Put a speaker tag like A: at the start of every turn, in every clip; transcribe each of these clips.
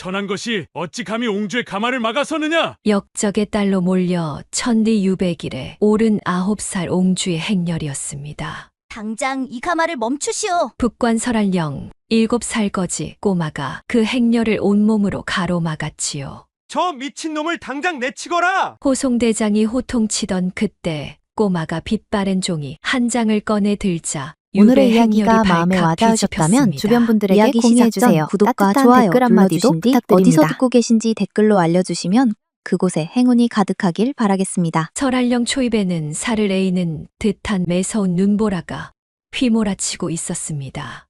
A: 천한 것이 어찌 감히 옹주의 가마를 막아서느냐?
B: 역적의 딸로 몰려 천리 유백일에 79살 옹주의 행렬이었습니다.
C: 당장 이 가마를 멈추시오.
B: 북관 설할령 7살 거지 꼬마가 그 행렬을 온몸으로 가로막았지요.
D: 저 미친놈을 당장 내치거라!
B: 호송대장이 호통치던 그때 꼬마가 빛바랜 종이 한 장을 꺼내 들자
E: 오늘의
B: 유배
E: 이야기가
B: 행렬이
E: 마음에
B: 발칵
E: 와닿으셨다면
B: 뒤집혔습니다.
E: 주변 분들에게
F: 이야기
E: 공유해주세요.
F: 시작 전 구독과
E: 따뜻한
F: 좋아요
E: 댓글 한마디도
F: 눌러주신 뒤
E: 부탁드립니다.
F: 어디서 듣고 계신지 댓글로 알려주시면 그곳에 행운이 가득하길 바라겠습니다.
B: 설할령 초입에는 살을 에이는 듯한 매서운 눈보라가 휘몰아치고 있었습니다.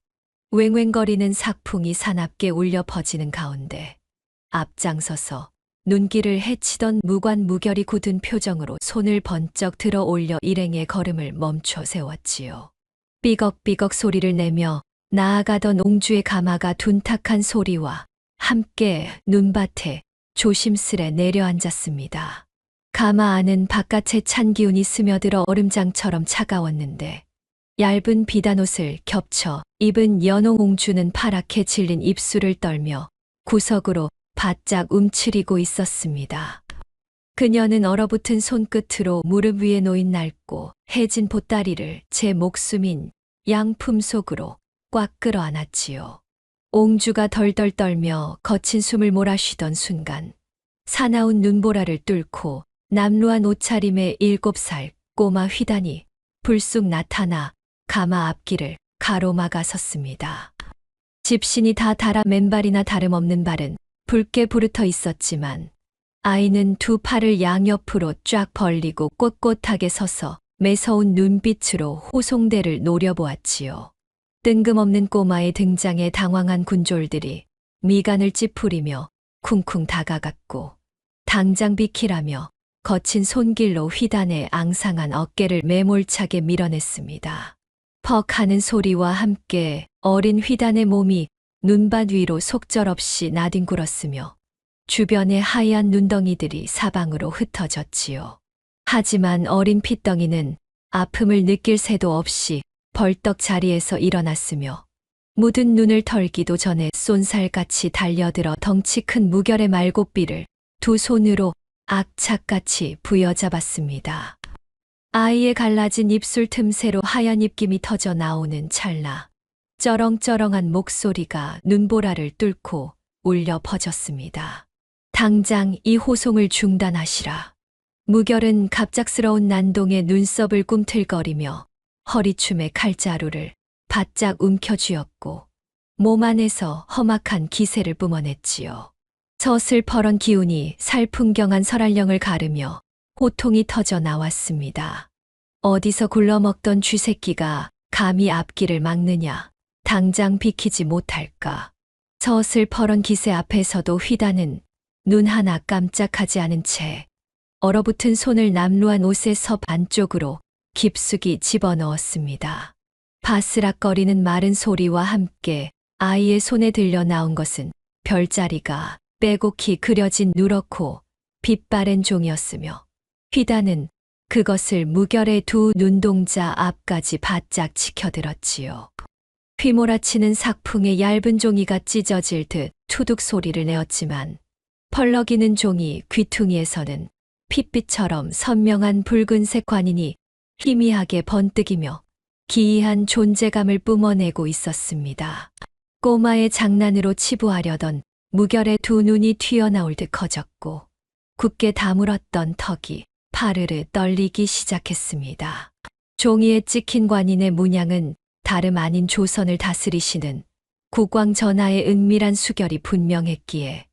B: 왱왱거리는 삭풍이 사납게 울려 퍼지는 가운데 앞장서서 눈길을 헤치던 무관무결이 굳은 표정으로 손을 번쩍 들어 올려 일행의 걸음을 멈춰 세웠지요. 삐걱삐걱 소리를 내며 나아가던 옹주의 가마가 둔탁한 소리와 함께 눈밭에 조심스레 내려앉았습니다. 가마 안은 바깥의 찬 기운이 스며들어 얼음장처럼 차가웠는데 얇은 비단옷을 겹쳐 입은 연홍 옹주는 파랗게 질린 입술을 떨며 구석으로 바짝 움츠리고 있었습니다. 그녀는 얼어붙은 손끝으로 무릎 위에 놓인 낡고 해진 보따리를 제 목숨인 양품 속으로 꽉 끌어안았지요. 옹주가 덜덜 떨며 거친 숨을 몰아쉬던 순간 사나운 눈보라를 뚫고 남루한 옷차림의 7살 꼬마 휘단이 불쑥 나타나 가마 앞길을 가로막아섰습니다. 집신이 다 달아 맨발이나 다름없는 발은 붉게 부르터 있었지만 아이는 두 팔을 양옆으로 쫙 벌리고 꼿꼿하게 서서 매서운 눈빛으로 호송대를 노려보았지요. 뜬금없는 꼬마의 등장에 당황한 군졸들이 미간을 찌푸리며 쿵쿵 다가갔고 당장 비키라며 거친 손길로 휘단의 앙상한 어깨를 매몰차게 밀어냈습니다. 퍽 하는 소리와 함께 어린 휘단의 몸이 눈밭 위로 속절없이 나뒹굴었으며 주변의 하얀 눈덩이들이 사방으로 흩어졌지요. 하지만 어린 핏덩이는 아픔을 느낄 새도 없이 벌떡 자리에서 일어났으며 묻은 눈을 털기도 전에 쏜살같이 달려들어 덩치 큰 무결의 말고삐를 두 손으로 악착같이 부여잡았습니다. 아이의 갈라진 입술 틈새로 하얀 입김이 터져 나오는 찰나 쩌렁쩌렁한 목소리가 눈보라를 뚫고 울려 퍼졌습니다. 당장 이 호송을 중단하시라. 무결은 갑작스러운 난동에 눈썹을 꿈틀거리며 허리춤에 칼자루를 바짝 움켜쥐었고 몸 안에서 험악한 기세를 뿜어냈지요. 서슬퍼런 기운이 살풍경한 설할령을 가르며 호통이 터져 나왔습니다. 어디서 굴러먹던 쥐새끼가 감히 앞길을 막느냐. 당장 비키지 못할까. 서슬퍼런 기세 앞에서도 휘단은 눈 하나 깜짝하지 않은 채 얼어붙은 손을 남루한 옷의 섭 안쪽으로 깊숙이 집어넣었습니다. 바스락거리는 마른 소리와 함께 아이의 손에 들려 나온 것은 별자리가 빼곡히 그려진 누렇고 빛바랜 종이었으며 휘단은 그것을 무결의 두 눈동자 앞까지 바짝 치켜들었지요. 휘몰아치는 삭풍의 얇은 종이가 찢어질 듯 투둑 소리를 내었지만 펄럭이는 종이 귀퉁이에서는 핏빛처럼 선명한 붉은색 관인이 희미하게 번뜩이며 기이한 존재감을 뿜어내고 있었습니다. 꼬마의 장난으로 치부하려던 무결의 두 눈이 튀어나올 듯 커졌고 굳게 다물었던 턱이 파르르 떨리기 시작했습니다. 종이에 찍힌 관인의 문양은 다름 아닌 조선을 다스리시는 국왕 전하의 은밀한 수결이 분명했기에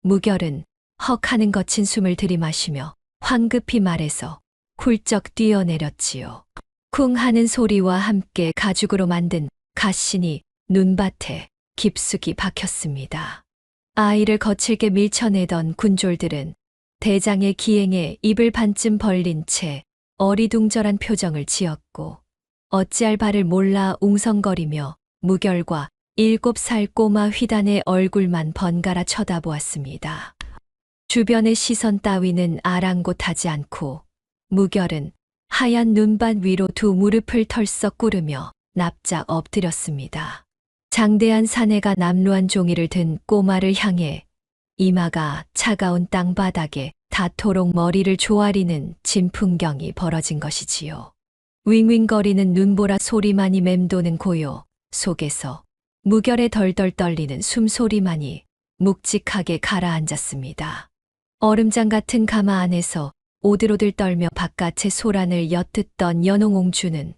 B: 무결은 헉 하는 거친 숨을 들이마시며 황급히 말해서 훌쩍 뛰어내렸지요. 쿵 하는 소리와 함께 가죽으로 만든 갓신이 눈밭에 깊숙이 박혔습니다. 아이를 거칠게 밀쳐내던 군졸들은 대장의 기행에 입을 반쯤 벌린 채 어리둥절한 표정을 지었고 어찌할 바를 몰라 웅성거리며 무결과 7살 꼬마 휘단의 얼굴만 번갈아 쳐다보았습니다. 주변의 시선 따위는 아랑곳하지 않고 무결은 하얀 눈밭 위로 두 무릎을 털썩 꿇으며 납작 엎드렸습니다. 장대한 사내가 남루한 종이를 든 꼬마를 향해 이마가 차가운 땅바닥에 닿도록 머리를 조아리는 진풍경이 벌어진 것이지요. 윙윙거리는 눈보라 소리만이 맴도는 고요 속에서 무결에 덜덜 떨리는 숨소리만이 묵직하게 가라앉았습니다. 얼음장 같은 가마 안에서 오들오들 떨며 바깥의 소란을 엿듣던 연홍옹주는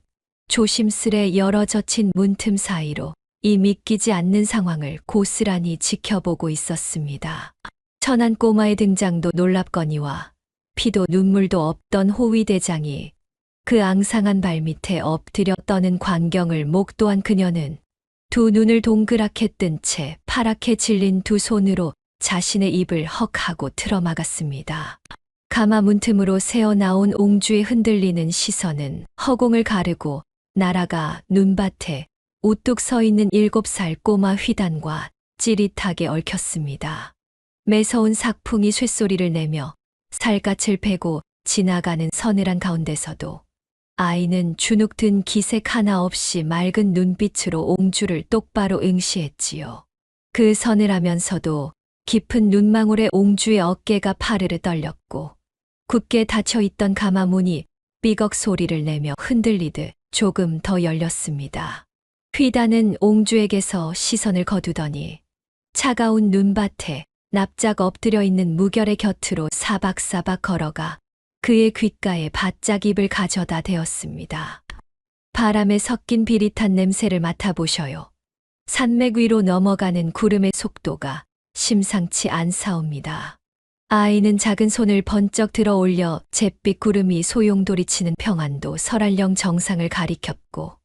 B: 조심스레 열어 젖힌 문틈 사이로 이 믿기지 않는 상황을 고스란히 지켜보고 있었습니다. 천한 꼬마의 등장도 놀랍거니와 피도 눈물도 없던 호위대장이 그 앙상한 발밑에 엎드려 떠는 광경을 목도한 그녀는 두 눈을 동그랗게 뜬 채 파랗게 질린 두 손으로 자신의 입을 헉하고 틀어막았습니다. 가마 문틈으로 새어나온 옹주의 흔들리는 시선은 허공을 가르고 날아가 눈밭에 우뚝 서 있는 7살 꼬마 휘단과 찌릿하게 얽혔습니다. 매서운 삭풍이 쇳소리를 내며 살갗을 베고 지나가는 서늘한 가운데서도 아이는 주눅 든 기색 하나 없이 맑은 눈빛으로 옹주를 똑바로 응시했지요. 그 서늘하면서도 깊은 눈망울에 옹주의 어깨가 파르르 떨렸고 굳게 닫혀있던 가마문이 삐걱 소리를 내며 흔들리듯 조금 더 열렸습니다. 휘단은 옹주에게서 시선을 거두더니 차가운 눈밭에 납작 엎드려 있는 무결의 곁으로 사박사박 걸어가 그의 귓가에 바짝 입을 가져다 대었습니다. 바람에 섞인 비릿한 냄새를 맡아보셔요. 산맥 위로 넘어가는 구름의 속도가 심상치 않사옵니다. 아이는 작은 손을 번쩍 들어 올려 잿빛 구름이 소용돌이치는 평안도 설알령 정상을 가리켰고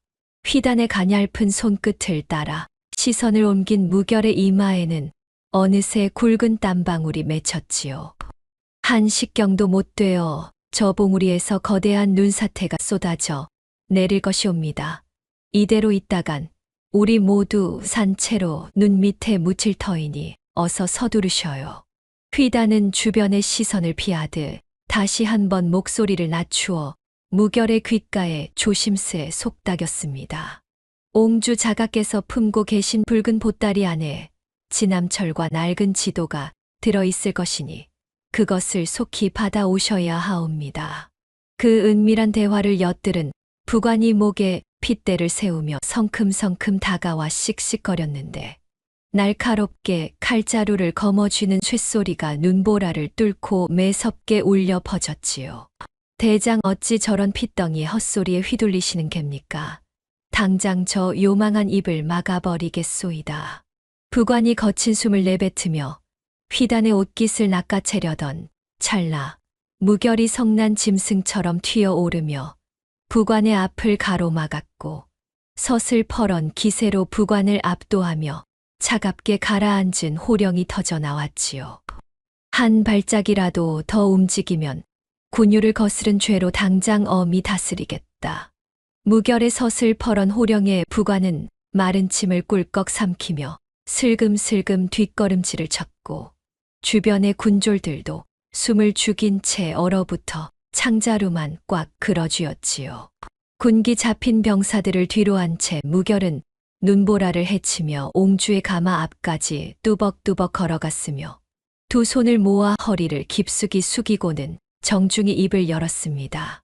B: 휘단의 가냘픈 손끝을 따라 시선을 옮긴 무결의 이마에는 어느새 굵은 땀방울이 맺혔지요. 한 식경도 못 되어 저 봉우리에서 거대한 눈사태가 쏟아져 내릴 것이옵니다. 이대로 있다간 우리 모두 산채로 눈 밑에 묻힐 터이니 어서 서두르셔요. 휘단은 주변의 시선을 피하듯 다시 한번 목소리를 낮추어 무결의 귓가에 조심스레 속닥였습니다. 옹주 자가께서 품고 계신 붉은 보따리 안에 지남철과 낡은 지도가 들어있을 것이니 그것을 속히 받아오셔야 하옵니다. 그 은밀한 대화를 엿들은 부관이 목에 핏대를 세우며 성큼성큼 다가와 씩씩거렸는데 날카롭게 칼자루를 거머쥐는 쇳소리가 눈보라를 뚫고 매섭게 울려 퍼졌지요. 대장 어찌 저런 핏덩이의 헛소리에 휘둘리시는 겝니까? 당장 저 요망한 입을 막아버리겠소이다. 부관이 거친 숨을 내뱉으며 휘단의 옷깃을 낚아채려던 찰나 무결이 성난 짐승처럼 튀어오르며 부관의 앞을 가로막았고 서슬퍼런 기세로 부관을 압도하며 차갑게 가라앉은 호령이 터져 나왔지요. 한 발짝이라도 더 움직이면 군유를 거스른 죄로 당장 엄히 다스리겠다. 무결의 서슬퍼런 호령에 부관은 마른 침을 꿀꺽 삼키며 슬금슬금 뒷걸음질을 쳤고 주변의 군졸들도 숨을 죽인 채 얼어붙어 창자루만 꽉 끌어쥐었지요. 군기 잡힌 병사들을 뒤로 한 채 무결은 눈보라를 헤치며 옹주의 가마 앞까지 뚜벅뚜벅 걸어갔으며 두 손을 모아 허리를 깊숙이 숙이고는 정중히 입을 열었습니다.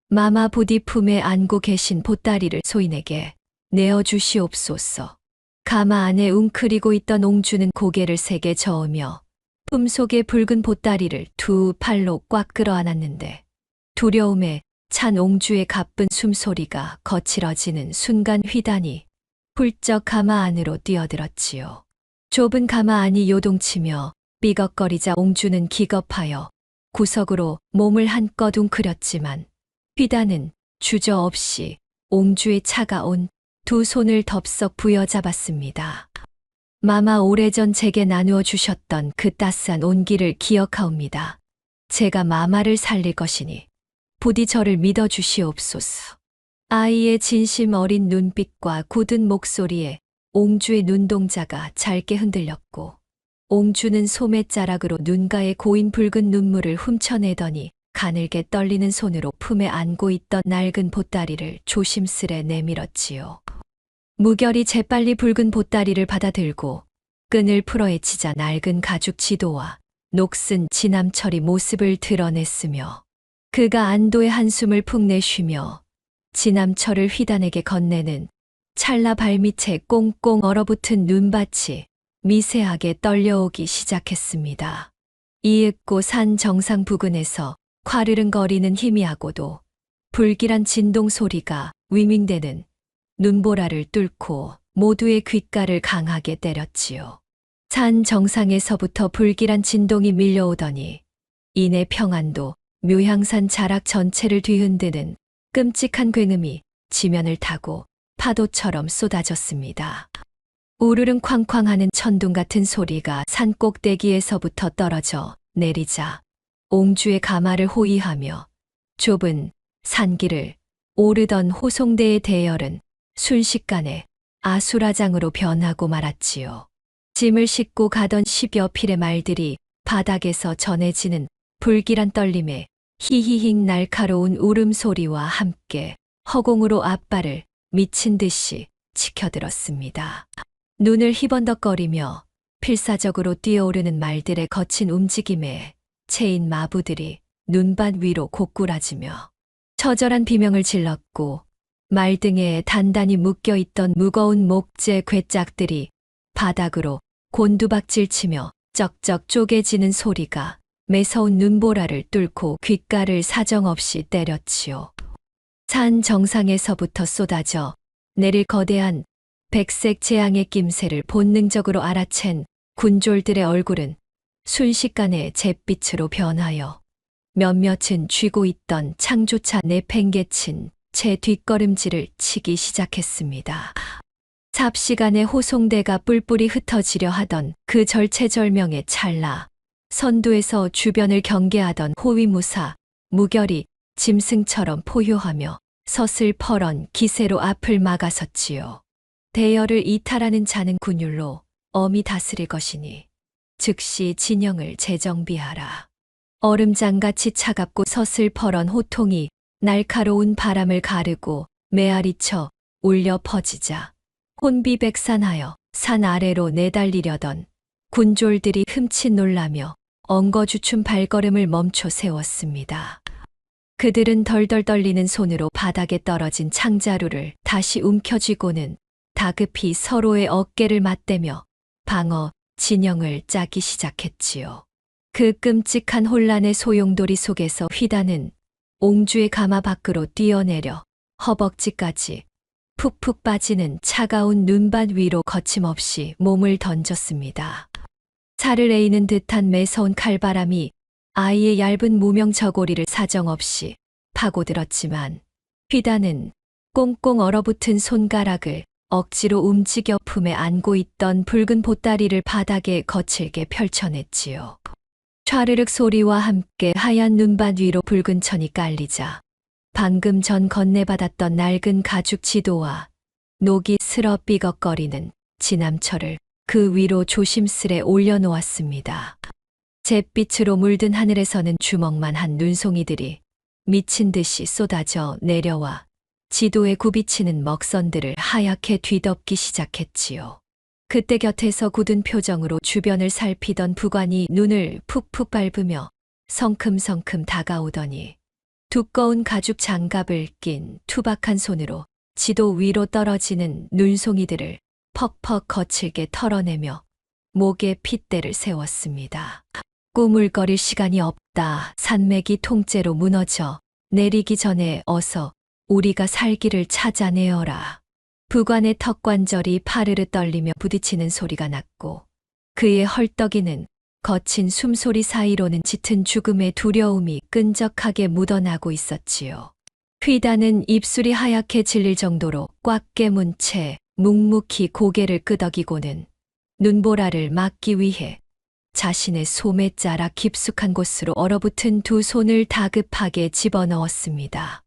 B: 마마 부디 품에 안고 계신 보따리를 소인에게 내어주시옵소서. 가마 안에 웅크리고 있던 옹주는 고개를 세게 저으며 품속의 붉은 보따리를 두 팔로 꽉 끌어안았는데 두려움에 찬 옹주의 가쁜 숨소리가 거칠어지는 순간 휘단이 훌쩍 가마 안으로 뛰어들었지요. 좁은 가마 안이 요동치며 삐걱거리자 옹주는 기겁하여 구석으로 몸을 한껏 웅크렸지만 휘단은 주저없이 옹주의 차가운 두 손을 덥석 부여잡았습니다. 마마 오래전 제게 나누어 주셨던 그 따스한 온기를 기억하옵니다. 제가 마마를 살릴 것이니 부디 저를 믿어주시옵소서. 아이의 진심 어린 눈빛과 굳은 목소리에 옹주의 눈동자가 짧게 흔들렸고 옹주는 소매자락으로 눈가에 고인 붉은 눈물을 훔쳐내더니 가늘게 떨리는 손으로 품에 안고 있던 낡은 보따리를 조심스레 내밀었지요. 무결이 재빨리 붉은 보따리를 받아들고 끈을 풀어헤치자 낡은 가죽 지도와 녹슨 지남철이 모습을 드러냈으며 그가 안도의 한숨을 푹 내쉬며 지남철을 휘단에게 건네는 찰나 발밑에 꽁꽁 얼어붙은 눈밭이 미세하게 떨려오기 시작했습니다. 이윽고 산 정상 부근에서 콰르릉거리는 희미하고도 불길한 진동 소리가 윙윙대는 눈보라를 뚫고 모두의 귓가를 강하게 때렸지요. 산 정상에서부터 불길한 진동이 밀려오더니 이내 평안도 묘향산 자락 전체를 뒤흔드는 끔찍한 굉음이 지면을 타고 파도처럼 쏟아졌습니다. 우르릉 쾅쾅하는 천둥 같은 소리가 산 꼭대기에서부터 떨어져 내리자 옹주의 가마를 호위하며 좁은 산길을 오르던 호송대의 대열은 순식간에 아수라장으로 변하고 말았지요. 짐을 싣고 가던 10여 필의 말들이 바닥에서 전해지는 불길한 떨림에 히히히 날카로운 울음소리와 함께 허공으로 앞발을 미친 듯이 치켜들었습니다. 눈을 희번덕거리며 필사적으로 뛰어오르는 말들의 거친 움직임에 체인 마부들이 눈밭 위로 고꾸라지며 처절한 비명을 질렀고 말 등에 단단히 묶여있던 무거운 목재 괴짝들이 바닥으로 곤두박질치며 쩍쩍 쪼개지는 소리가 매서운 눈보라를 뚫고 귓가를 사정없이 때렸지요. 산 정상에서부터 쏟아져 내릴 거대한 백색 재앙의 낌새를 본능적으로 알아챈 군졸들의 얼굴은 순식간에 잿빛으로 변하여 몇몇은 쥐고 있던 창조차 내팽개친 제 뒷걸음질을 치기 시작했습니다. 삽시간에 호송대가 뿔뿔이 흩어지려 하던 그 절체절명의 찰나, 선두에서 주변을 경계하던 호위무사, 무결이 짐승처럼 포효하며 서슬퍼런 기세로 앞을 막아섰지요. 대열을 이탈하는 자는 군율로 엄히 다스릴 것이니 즉시 진영을 재정비하라. 얼음장같이 차갑고 서슬퍼런 호통이 날카로운 바람을 가르고 메아리쳐 울려 퍼지자 혼비백산하여 산 아래로 내달리려던 군졸들이 흠칫 놀라며 엉거주춤 발걸음을 멈춰 세웠습니다. 그들은 덜덜 떨리는 손으로 바닥에 떨어진 창자루를 다시 움켜쥐고는 다급히 서로의 어깨를 맞대며 방어, 진영을 짜기 시작했지요. 그 끔찍한 혼란의 소용돌이 속에서 휘단은 옹주의 가마 밖으로 뛰어내려 허벅지까지 푹푹 빠지는 차가운 눈밭 위로 거침없이 몸을 던졌습니다. 살을 에이는 듯한 매서운 칼바람이 아이의 얇은 무명 저고리를 사정없이 파고들었지만 휘단은 꽁꽁 얼어붙은 손가락을 억지로 움직여 품에 안고 있던 붉은 보따리를 바닥에 거칠게 펼쳐냈지요. 촤르륵 소리와 함께 하얀 눈밭 위로 붉은 천이 깔리자 방금 전 건네받았던 낡은 가죽 지도와 녹이 슬어 삐걱거리는 지남철을 그 위로 조심스레 올려놓았습니다. 잿빛으로 물든 하늘에서는 주먹만 한 눈송이들이 미친 듯이 쏟아져 내려와 지도에 굽이치는 먹선들을 하얗게 뒤덮기 시작했지요. 그때 곁에서 굳은 표정으로 주변을 살피던 부관이 눈을 푹푹 밟으며 성큼성큼 다가오더니 두꺼운 가죽 장갑을 낀 투박한 손으로 지도 위로 떨어지는 눈송이들을 퍽퍽 거칠게 털어내며 목에 핏대를 세웠습니다. 꾸물거릴 시간이 없다. 산맥이 통째로 무너져 내리기 전에 어서 우리가 살기를 찾아내어라. 부관의 턱관절이 파르르 떨리며 부딪히는 소리가 났고 그의 헐떡이는 거친 숨소리 사이로는 짙은 죽음의 두려움이 끈적하게 묻어나고 있었지요. 휘단은 입술이 하얗게 질릴 정도로 꽉 깨문 채 묵묵히 고개를 끄덕이고는 눈보라를 막기 위해 자신의 소매자락 깊숙한 곳으로 얼어붙은 두 손을 다급하게 집어넣었습니다.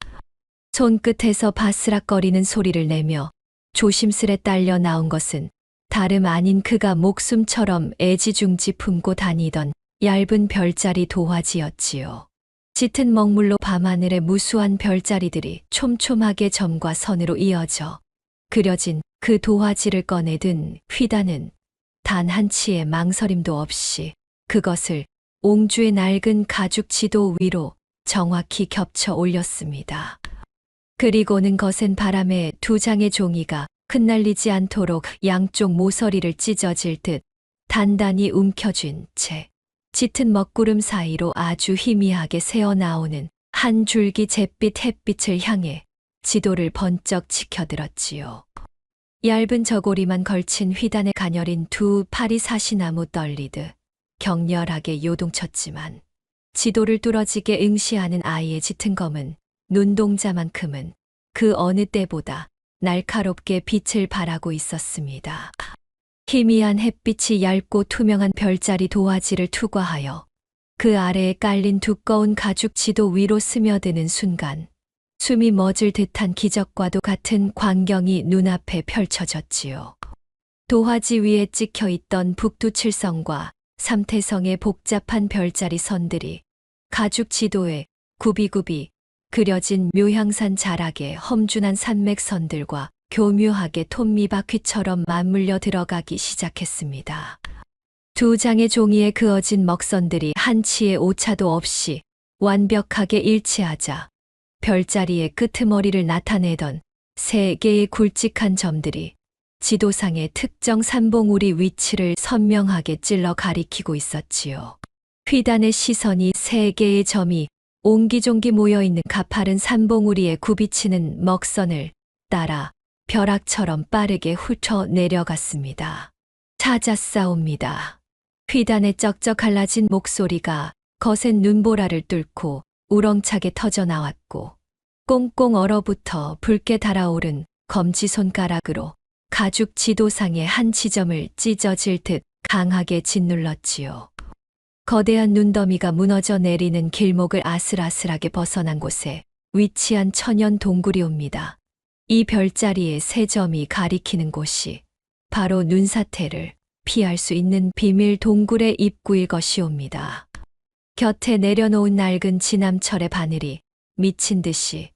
B: 손끝에서 바스락거리는 소리를 내며 조심스레 딸려 나온 것은 다름 아닌 그가 목숨처럼 애지중지 품고 다니던 얇은 별자리 도화지였지요. 짙은 먹물로 밤하늘에 무수한 별자리들이 촘촘하게 점과 선으로 이어져 그려진 그 도화지를 꺼내든 휘단은 단 한치의 망설임도 없이 그것을 옹주의 낡은 가죽 지도 위로 정확히 겹쳐 올렸습니다. 그리고는 거센 바람에 두 장의 종이가 흩날리지 않도록 양쪽 모서리를 찢어질 듯 단단히 움켜쥔 채 짙은 먹구름 사이로 아주 희미하게 새어나오는 한 줄기 잿빛 햇빛을 향해 지도를 번쩍 치켜들었지요. 얇은 저고리만 걸친 휘단에 가녀린 두 팔이 사시나무 떨리듯 격렬하게 요동쳤지만 지도를 뚫어지게 응시하는 아이의 짙은 검은 눈동자만큼은 그 어느 때보다 날카롭게 빛을 발하고 있었습니다. 희미한 햇빛이 얇고 투명한 별자리 도화지를 투과하여 그 아래에 깔린 두꺼운 가죽 지도 위로 스며드는 순간 숨이 멎을 듯한 기적과도 같은 광경이 눈앞에 펼쳐졌지요. 도화지 위에 찍혀 있던 북두칠성과 삼태성의 복잡한 별자리 선들이 가죽 지도에 굽이굽이 그려진 묘향산 자락의 험준한 산맥선들과 교묘하게 톱니바퀴처럼 맞물려 들어가기 시작했습니다. 두 장의 종이에 그어진 먹선들이 한치의 오차도 없이 완벽하게 일치하자 별자리의 끄트머리를 나타내던 세 개의 굵직한 점들이 지도상의 특정 산봉우리 위치를 선명하게 찔러 가리키고 있었지요. 휘단의 시선이 세 개의 점이 옹기종기 모여있는 가파른 산봉우리에 굽이치는 먹선을 따라 벼락처럼 빠르게 훑어 내려갔습니다. 찾았사옵니다. 휘단의 쩍쩍 갈라진 목소리가 거센 눈보라를 뚫고 우렁차게 터져 나왔고 꽁꽁 얼어붙어 붉게 달아오른 검지손가락으로 가죽 지도상의 한 지점을 찢어질 듯 강하게 짓눌렀지요. 거대한 눈더미가 무너져 내리는 길목을 아슬아슬하게 벗어난 곳에 위치한 천연 동굴이옵니다. 이 별자리의 세 점이 가리키는 곳이 바로 눈사태를 피할 수 있는 비밀 동굴의 입구일 것이옵니다. 곁에 내려놓은 낡은 지남철의 바늘이 미친 듯이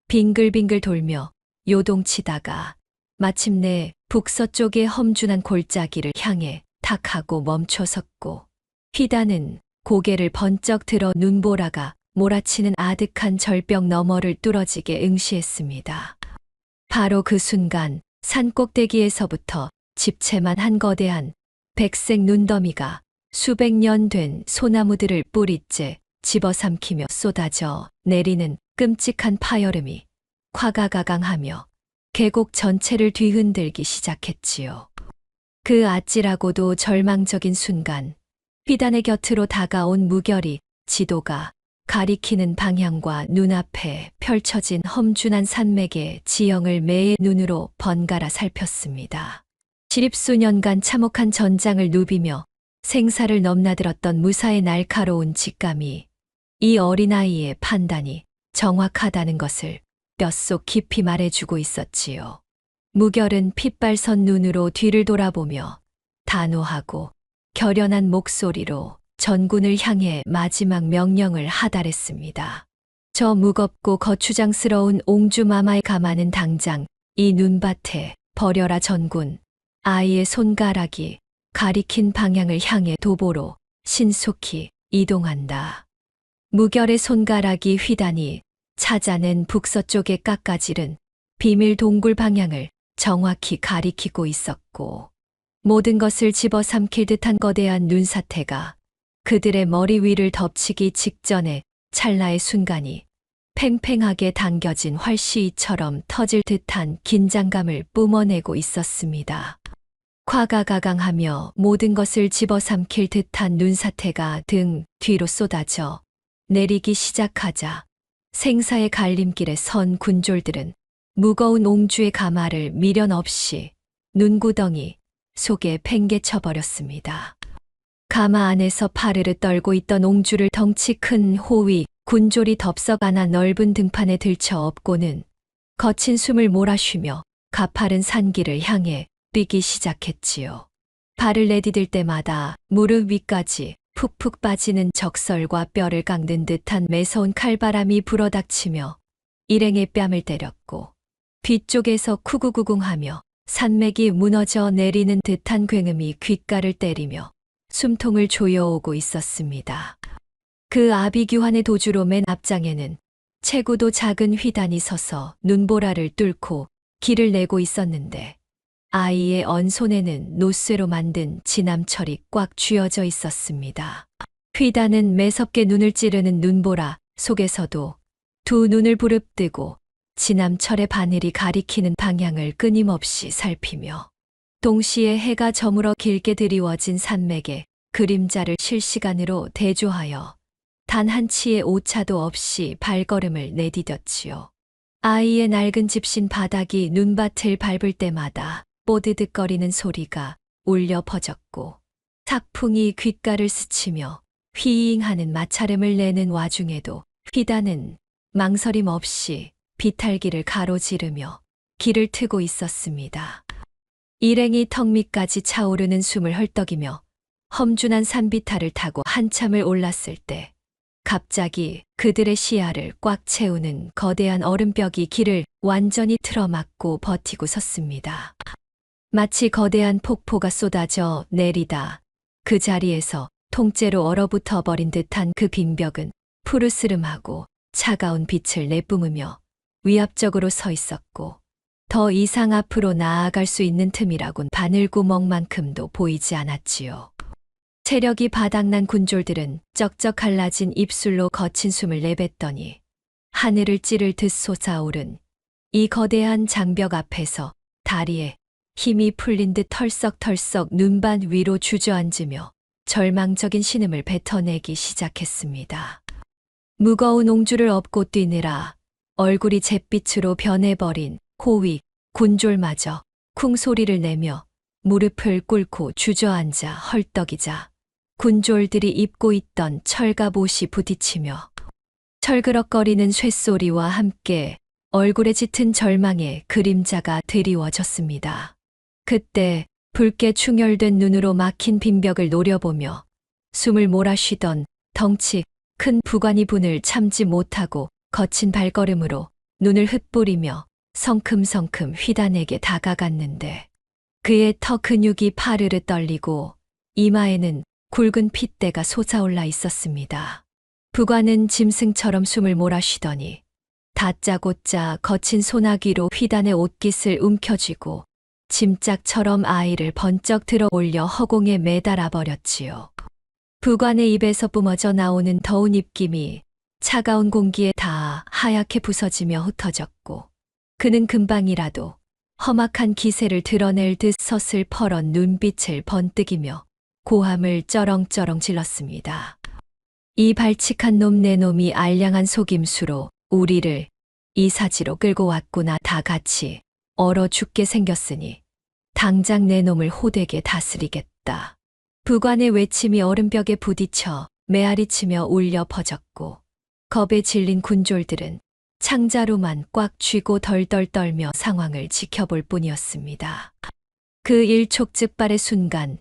B: 빙글빙글 돌며 요동치다가 마침내 북서쪽의 험준한 골짜기를 향해 탁 하고 멈춰섰고 휘단은 고개를 번쩍 들어 눈보라가 몰아치는 아득한 절벽 너머를 뚫어지게 응시했습니다. 바로 그 순간 산 꼭대기에서부터 집채만 한 거대한 백색 눈더미가 수백 년 된 소나무들을 뿌리째 집어삼키며 쏟아져 내리는 끔찍한 파여름이 夸가가강하며 계곡 전체를 뒤흔들기 시작했지요. 그 아찔하고도 절망적인 순간 휘단의 곁으로 다가온 무결이 지도가 가리키는 방향과 눈앞에 펼쳐진 험준한 산맥의 지형을 매의 눈으로 번갈아 살폈습니다. 시립수년간 참혹한 전장을 누비며 생사를 넘나들었던 무사의 날카로운 직감이 이 어린아이의 판단이 정확하다는 것을 뼛속 깊이 말해주고 있었지요. 무결은 핏발선 눈으로 뒤를 돌아보며 단호하고 결연한 목소리로 전군을 향해 마지막 명령을 하달했습니다. 저 무겁고 거추장스러운 옹주마마의 가마는 당장 이 눈밭에 버려라 전군. 아이의 손가락이 가리킨 방향을 향해 도보로 신속히 이동한다. 무결의 손가락이 휘단이 찾아낸 북서쪽의 깎아지른 비밀 동굴 방향을 정확히 가리키고 있었고 모든 것을 집어삼킬 듯한 거대한 눈사태가 그들의 머리 위를 덮치기 직전에 찰나의 순간이 팽팽하게 당겨진 활시위처럼 터질 듯한 긴장감을 뿜어내고 있었습니다. 夸가가강하며 모든 것을 집어삼킬 듯한 눈사태가 등 뒤로 쏟아져 내리기 시작하자 생사의 갈림길에 선 군졸들은 무거운 옹주의 가마를 미련 없이 눈구덩이 속에 팽개쳐버렸습니다. 가마 안에서 파르르 떨고 있던 옹주를 덩치 큰 호위 군졸이 덥석 안아 넓은 등판에 들쳐 업고는 거친 숨을 몰아쉬며 가파른 산길을 향해 뛰기 시작했지요. 발을 내디딜 때마다 무릎 위까지 푹푹 빠지는 적설과 뼈를 깎는 듯한 매서운 칼바람이 불어닥치며 일행의 뺨을 때렸고 뒤쪽에서 쿠구구궁하며 산맥이 무너져 내리는 듯한 굉음이 귓가를 때리며 숨통을 조여오고 있었습니다. 그 아비규환의 도주로 맨 앞장에는 체구도 작은 휘단이 서서 눈보라를 뚫고 길을 내고 있었는데 아이의 언손에는 노쇠로 만든 진암철이 꽉 쥐어져 있었습니다. 휘단은 매섭게 눈을 찌르는 눈보라 속에서도 두 눈을 부릅뜨고 진암철의 바늘이 가리키는 방향을 끊임없이 살피며 동시에 해가 저물어 길게 드리워진 산맥에 그림자를 실시간으로 대조하여 단 한 치의 오차도 없이 발걸음을 내디뎠지요. 아이의 낡은 집신 바닥이 눈밭을 밟을 때마다 뽀드득거리는 소리가 울려 퍼졌고 삭풍이 귓가를 스치며 휘잉하는 마찰음을 내는 와중에도 휘단은 망설임 없이 비탈길을 가로지르며 길을 트고 있었습니다. 일행이 턱 밑까지 차오르는 숨을 헐떡이며 험준한 산비탈을 타고 한참을 올랐을 때 갑자기 그들의 시야를 꽉 채우는 거대한 얼음벽이 길을 완전히 틀어막고 버티고 섰습니다. 마치 거대한 폭포가 쏟아져 내리다 그 자리에서 통째로 얼어붙어 버린 듯한 그 빈벽은 푸르스름하고 차가운 빛을 내뿜으며 위압적으로 서 있었고 더 이상 앞으로 나아갈 수 있는 틈이라곤 바늘구멍만큼도 보이지 않았지요. 체력이 바닥난 군졸들은 쩍쩍 갈라진 입술로 거친 숨을 내뱉더니 하늘을 찌를 듯 솟아오른 이 거대한 장벽 앞에서 다리에 힘이 풀린 듯 털썩털썩 눈반 위로 주저앉으며 절망적인 신음을 뱉어내기 시작했습니다. 무거운 옹주를 업고 뛰느라 얼굴이 잿빛으로 변해버린 호위 군졸마저 쿵 소리를 내며 무릎을 꿇고 주저앉아 헐떡이자 군졸들이 입고 있던 철갑옷이 부딪히며 철그럭거리는 쇳소리와 함께 얼굴에 짙은 절망의 그림자가 드리워졌습니다. 그때 붉게 충혈된 눈으로 막힌 빈벽을 노려보며 숨을 몰아쉬던 덩치 큰 부관이 분을 참지 못하고 거친 발걸음으로 눈을 흩뿌리며 성큼성큼 휘단에게 다가갔는데 그의 턱 근육이 파르르 떨리고 이마에는 굵은 핏대가 솟아올라 있었습니다. 부관은 짐승처럼 숨을 몰아쉬더니 다짜고짜 거친 소나기로 휘단의 옷깃을 움켜쥐고 짐짝처럼 아이를 번쩍 들어 올려 허공에 매달아 버렸지요. 부관의 입에서 뿜어져 나오는 더운 입김이 차가운 공기에 닿아 하얗게 부서지며 흩어졌고 그는 금방이라도 험악한 기세를 드러낼 듯 서슬퍼런 눈빛을 번뜩이며 고함을 쩌렁쩌렁 질렀습니다. 이 발칙한 놈 내 놈이 알량한 속임수로 우리를 이 사지로 끌고 왔구나. 다 같이 얼어 죽게 생겼으니 당장 내 놈을 호되게 다스리겠다. 부관의 외침이 얼음벽에 부딪혀 메아리치며 울려 퍼졌고 겁에 질린 군졸들은 창자루만 꽉 쥐고 덜덜 떨며 상황을 지켜볼 뿐이었습니다. 그 일촉즉발의 순간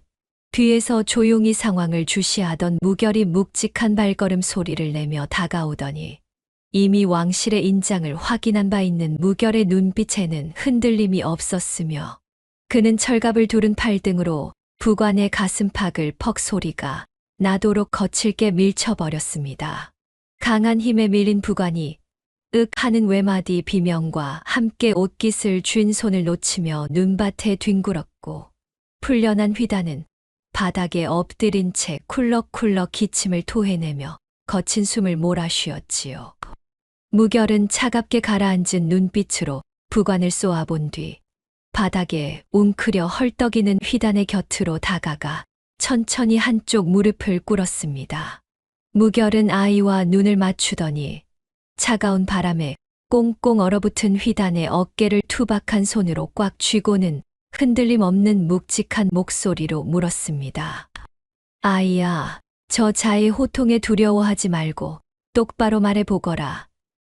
B: 뒤에서 조용히 상황을 주시하던 무결이 묵직한 발걸음 소리를 내며 다가오더니 이미 왕실의 인장을 확인한 바 있는 무결의 눈빛에는 흔들림이 없었으며 그는 철갑을 두른 팔등으로 부관의 가슴팍을 퍽 소리가 나도록 거칠게 밀쳐버렸습니다. 강한 힘에 밀린 부관이 윽 하는 외마디 비명과 함께 옷깃을 쥔 손을 놓치며 눈밭에 뒹굴었고 풀려난 휘단은 바닥에 엎드린 채 쿨럭쿨럭 기침을 토해내며 거친 숨을 몰아쉬었지요. 무결은 차갑게 가라앉은 눈빛으로 부관을 쏘아본 뒤 바닥에 웅크려 헐떡이는 휘단의 곁으로 다가가 천천히 한쪽 무릎을 꿇었습니다. 무결은 아이와 눈을 맞추더니 차가운 바람에 꽁꽁 얼어붙은 휘단의 어깨를 투박한 손으로 꽉 쥐고는 흔들림 없는 묵직한 목소리로 물었습니다. 아이야, 저 자의 호통에 두려워하지 말고 똑바로 말해보거라.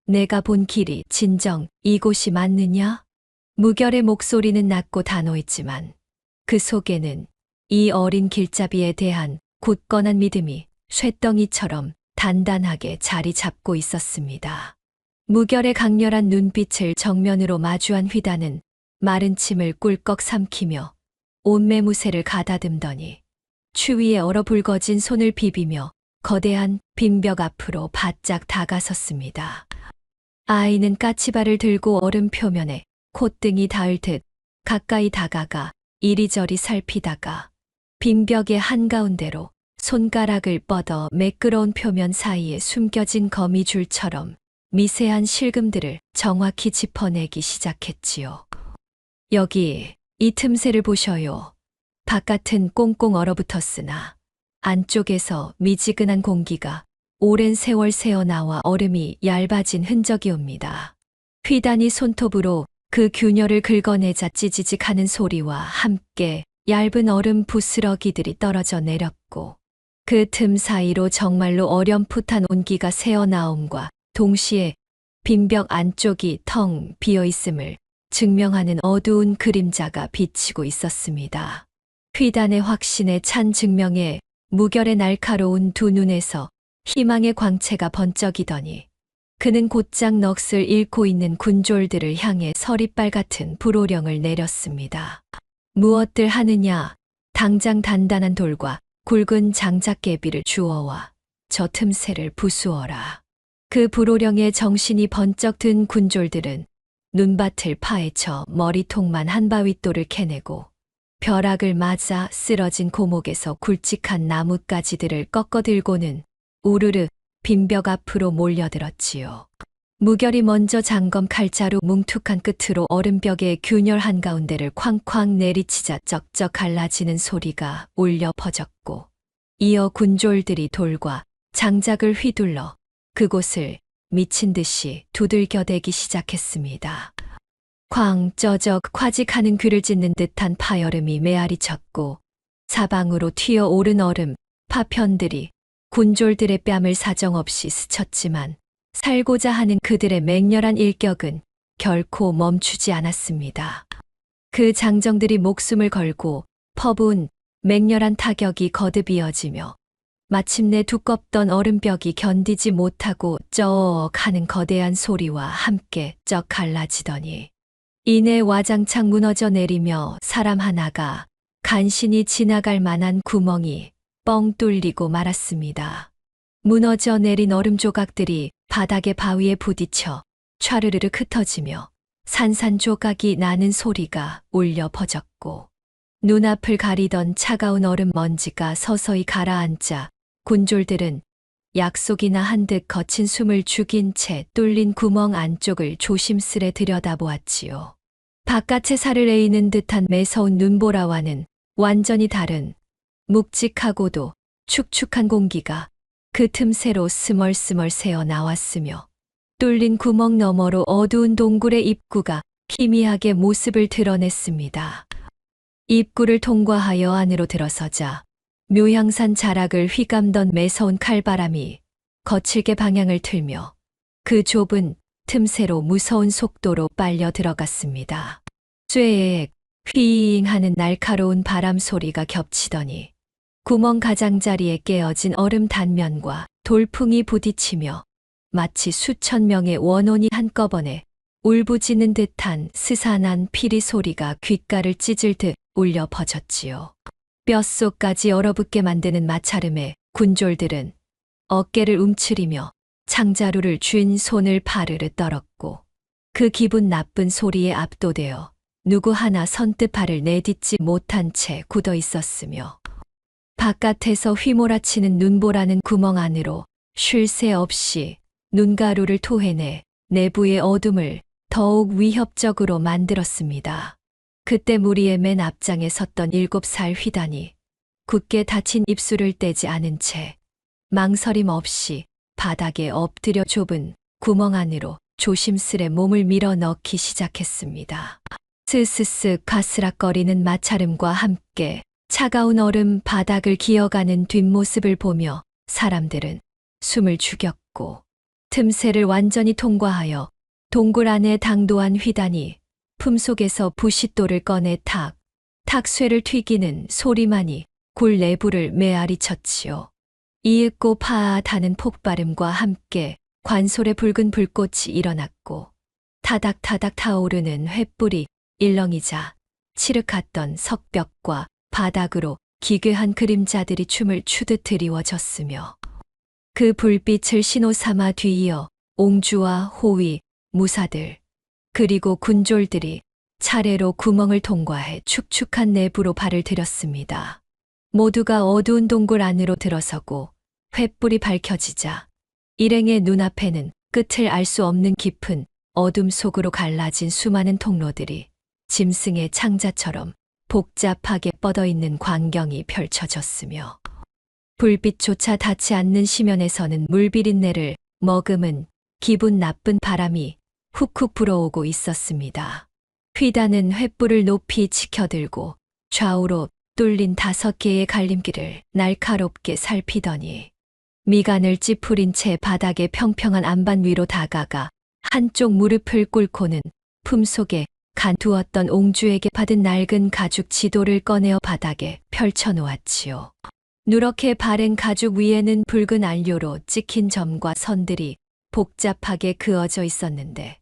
B: 내가 본 길이 진정 이곳이 맞느냐? 무결의 목소리는 낮고 단호했지만 그 속에는 이 어린 길잡이에 대한 굳건한 믿음이 쇳덩이처럼 단단하게 자리 잡고 있었습니다. 무결의 강렬한 눈빛을 정면으로 마주한 휘단은 마른 침을 꿀꺽 삼키며 온매무새를 가다듬더니 추위에 얼어 붉어진 손을 비비며 거대한 빈벽 앞으로 바짝 다가섰습니다. 아이는 까치발을 들고 얼음 표면에 콧등이 닿을 듯 가까이 다가가 이리저리 살피다가 빈벽의 한가운데로 손가락을 뻗어 매끄러운 표면 사이에 숨겨진 거미줄처럼 미세한 실금들을 정확히 짚어내기 시작했지요. 여기 이 틈새를 보셔요. 바깥은 꽁꽁 얼어붙었으나 안쪽에서 미지근한 공기가 오랜 세월 새어나와 얼음이 얇아진 흔적이 옵니다. 휘단이 손톱으로 그 균열을 긁어내자 찌지직 하는 소리와 함께 얇은 얼음 부스러기들이 떨어져 내렸고 그 틈 사이로 정말로 어렴풋한 온기가 새어나옴과 동시에 빈벽 안쪽이 텅 비어 있음을 증명하는 어두운 그림자가 비치고 있었습니다. 휘단의 확신에 찬 증명에 무결의 날카로운 두 눈에서 희망의 광채가 번쩍이더니 그는 곧장 넋을 잃고 있는 군졸들을 향해 서리빨 같은 불호령을 내렸습니다. 무엇들 하느냐? 당장 단단한 돌과 굵은 장작개비를 주워와 저 틈새를 부수어라. 그 불호령에 정신이 번쩍 든 군졸들은 눈밭을 파헤쳐 머리통만 한 바윗돌을 캐내고 벼락을 맞아 쓰러진 고목에서 굵직한 나뭇가지들을 꺾어들고는 우르르 빈벽 앞으로 몰려들었지요. 무결이 먼저 장검 칼자루 뭉툭한 끝으로 얼음벽의 균열 한가운데를 쾅쾅 내리치자 쩍쩍 갈라지는 소리가 울려 퍼졌고 이어 군졸들이 돌과 장작을 휘둘러 그곳을 미친 듯이 두들겨대기 시작했습니다. 쾅 쩌적 콰직하는 귀를 찢는 듯한 파열음이 메아리 쳤고 사방으로 튀어오른 얼음 파편들이 군졸들의 뺨을 사정없이 스쳤지만 살고자 하는 그들의 맹렬한 일격은 결코 멈추지 않았습니다. 그 장정들이 목숨을 걸고 퍼부은 맹렬한 타격이 거듭 이어지며 마침내 두껍던 얼음벽이 견디지 못하고 쩍 하는 거대한 소리와 함께 쩍 갈라지더니 이내 와장창 무너져 내리며 사람 하나가 간신히 지나갈 만한 구멍이 뻥 뚫리고 말았습니다. 무너져 내린 얼음 조각들이 바닥의 바위에 부딪혀 촤르르르 흩어지며 산산조각이 나는 소리가 울려 퍼졌고 눈앞을 가리던 차가운 얼음 먼지가 서서히 가라앉자 군졸들은 약속이나 한 듯 거친 숨을 죽인 채 뚫린 구멍 안쪽을 조심스레 들여다보았지요. 바깥의 살을 에이는 듯한 매서운 눈보라와는 완전히 다른 묵직하고도 축축한 공기가 그 틈새로 스멀스멀 새어 나왔으며 뚫린 구멍 너머로 어두운 동굴의 입구가 희미하게 모습을 드러냈습니다. 입구를 통과하여 안으로 들어서자 묘향산 자락을 휘감던 매서운 칼바람이 거칠게 방향을 틀며 그 좁은 틈새로 무서운 속도로 빨려 들어갔습니다. 쇠액 휘잉 하는 날카로운 바람 소리가 겹치더니 구멍 가장자리에 깨어진 얼음 단면과 돌풍이 부딪히며 마치 수천 명의 원혼이 한꺼번에 울부짖는 듯한 스산한 피리 소리가 귓가를 찢을 듯 울려 퍼졌지요. 뼛속까지 얼어붙게 만드는 마찰음에 군졸들은 어깨를 움츠리며 창자루를 쥔 손을 파르르 떨었고 그 기분 나쁜 소리에 압도되어 누구 하나 선뜻 발을 내딛지 못한 채 굳어 있었으며 바깥에서 휘몰아치는 눈보라는 구멍 안으로 쉴 새 없이 눈가루를 토해내 내부의 어둠을 더욱 위협적으로 만들었습니다. 그때 무리의 맨 앞장에 섰던 7살 휘단이 굳게 닫힌 입술을 떼지 않은 채 망설임 없이 바닥에 엎드려 좁은 구멍 안으로 조심스레 몸을 밀어 넣기 시작했습니다. 스스스 가스락거리는 마찰음과 함께 차가운 얼음 바닥을 기어가는 뒷모습을 보며 사람들은 숨을 죽였고 틈새를 완전히 통과하여 동굴 안에 당도한 휘단이 품속에서 부싯돌을 꺼내 탁쇠를 튀기는 소리만이 굴 내부를 메아리 쳤지요. 이윽고 파하다는 폭발음과 함께 관솔의 붉은 불꽃이 일어났고 타닥타닥 타오르는 횃불이 일렁이자 칠흑했던 석벽과 바닥으로 기괴한 그림자들이 춤을 추듯 드리워졌으며 그 불빛을 신호 삼아 뒤이어 옹주와 호위, 무사들, 그리고 군졸들이 차례로 구멍을 통과해 축축한 내부로 발을 들였습니다. 모두가 어두운 동굴 안으로 들어서고 횃불이 밝혀지자 일행의 눈앞에는 끝을 알 수 없는 깊은 어둠 속으로 갈라진 수많은 통로들이 짐승의 창자처럼 복잡하게 뻗어있는 광경이 펼쳐졌으며 불빛조차 닿지 않는 시면에서는 물비린내를 머금은 기분 나쁜 바람이 훅훅 불어오고 있었습니다. 휘단은 횃불을 높이 치켜들고 좌우로 뚫린 5개의 갈림길을 날카롭게 살피더니 미간을 찌푸린 채 바닥의 평평한 안반 위로 다가가 한쪽 무릎을 꿇고는 품속에 간두었던 옹주에게 받은 낡은 가죽 지도를 꺼내어 바닥에 펼쳐놓았지요. 누렇게 바랜 가죽 위에는 붉은 안료로 찍힌 점과 선들이 복잡하게 그어져 있었는데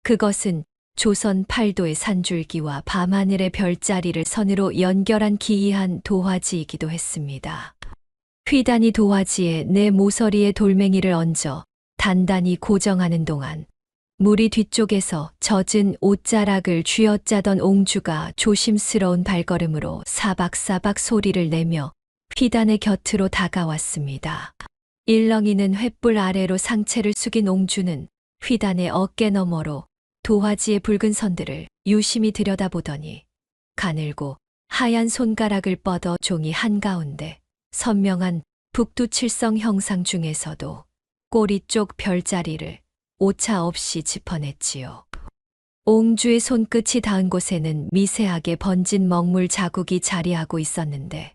B: 그것은 조선 팔도의 산줄기와 밤하늘의 별자리를 선으로 연결한 기이한 도화지이기도 했습니다. 휘단이 도화지에 내 모서리에 돌멩이를 얹어 단단히 고정하는 동안 무리 뒤쪽에서 젖은 옷자락을 쥐어짜던 옹주가 조심스러운 발걸음으로 사박사박 소리를 내며 휘단의 곁으로 다가왔습니다. 일렁이는 횃불 아래로 상체를 숙인 옹주는 휘단의 어깨 너머로 도화지의 붉은 선들을 유심히 들여다보더니 가늘고 하얀 손가락을 뻗어 종이 한가운데 선명한 북두칠성 형상 중에서도 꼬리 쪽 별자리를 오차 없이 짚어냈지요. 옹주의 손끝이 닿은 곳에는 미세하게 번진 먹물 자국이 자리하고 있었는데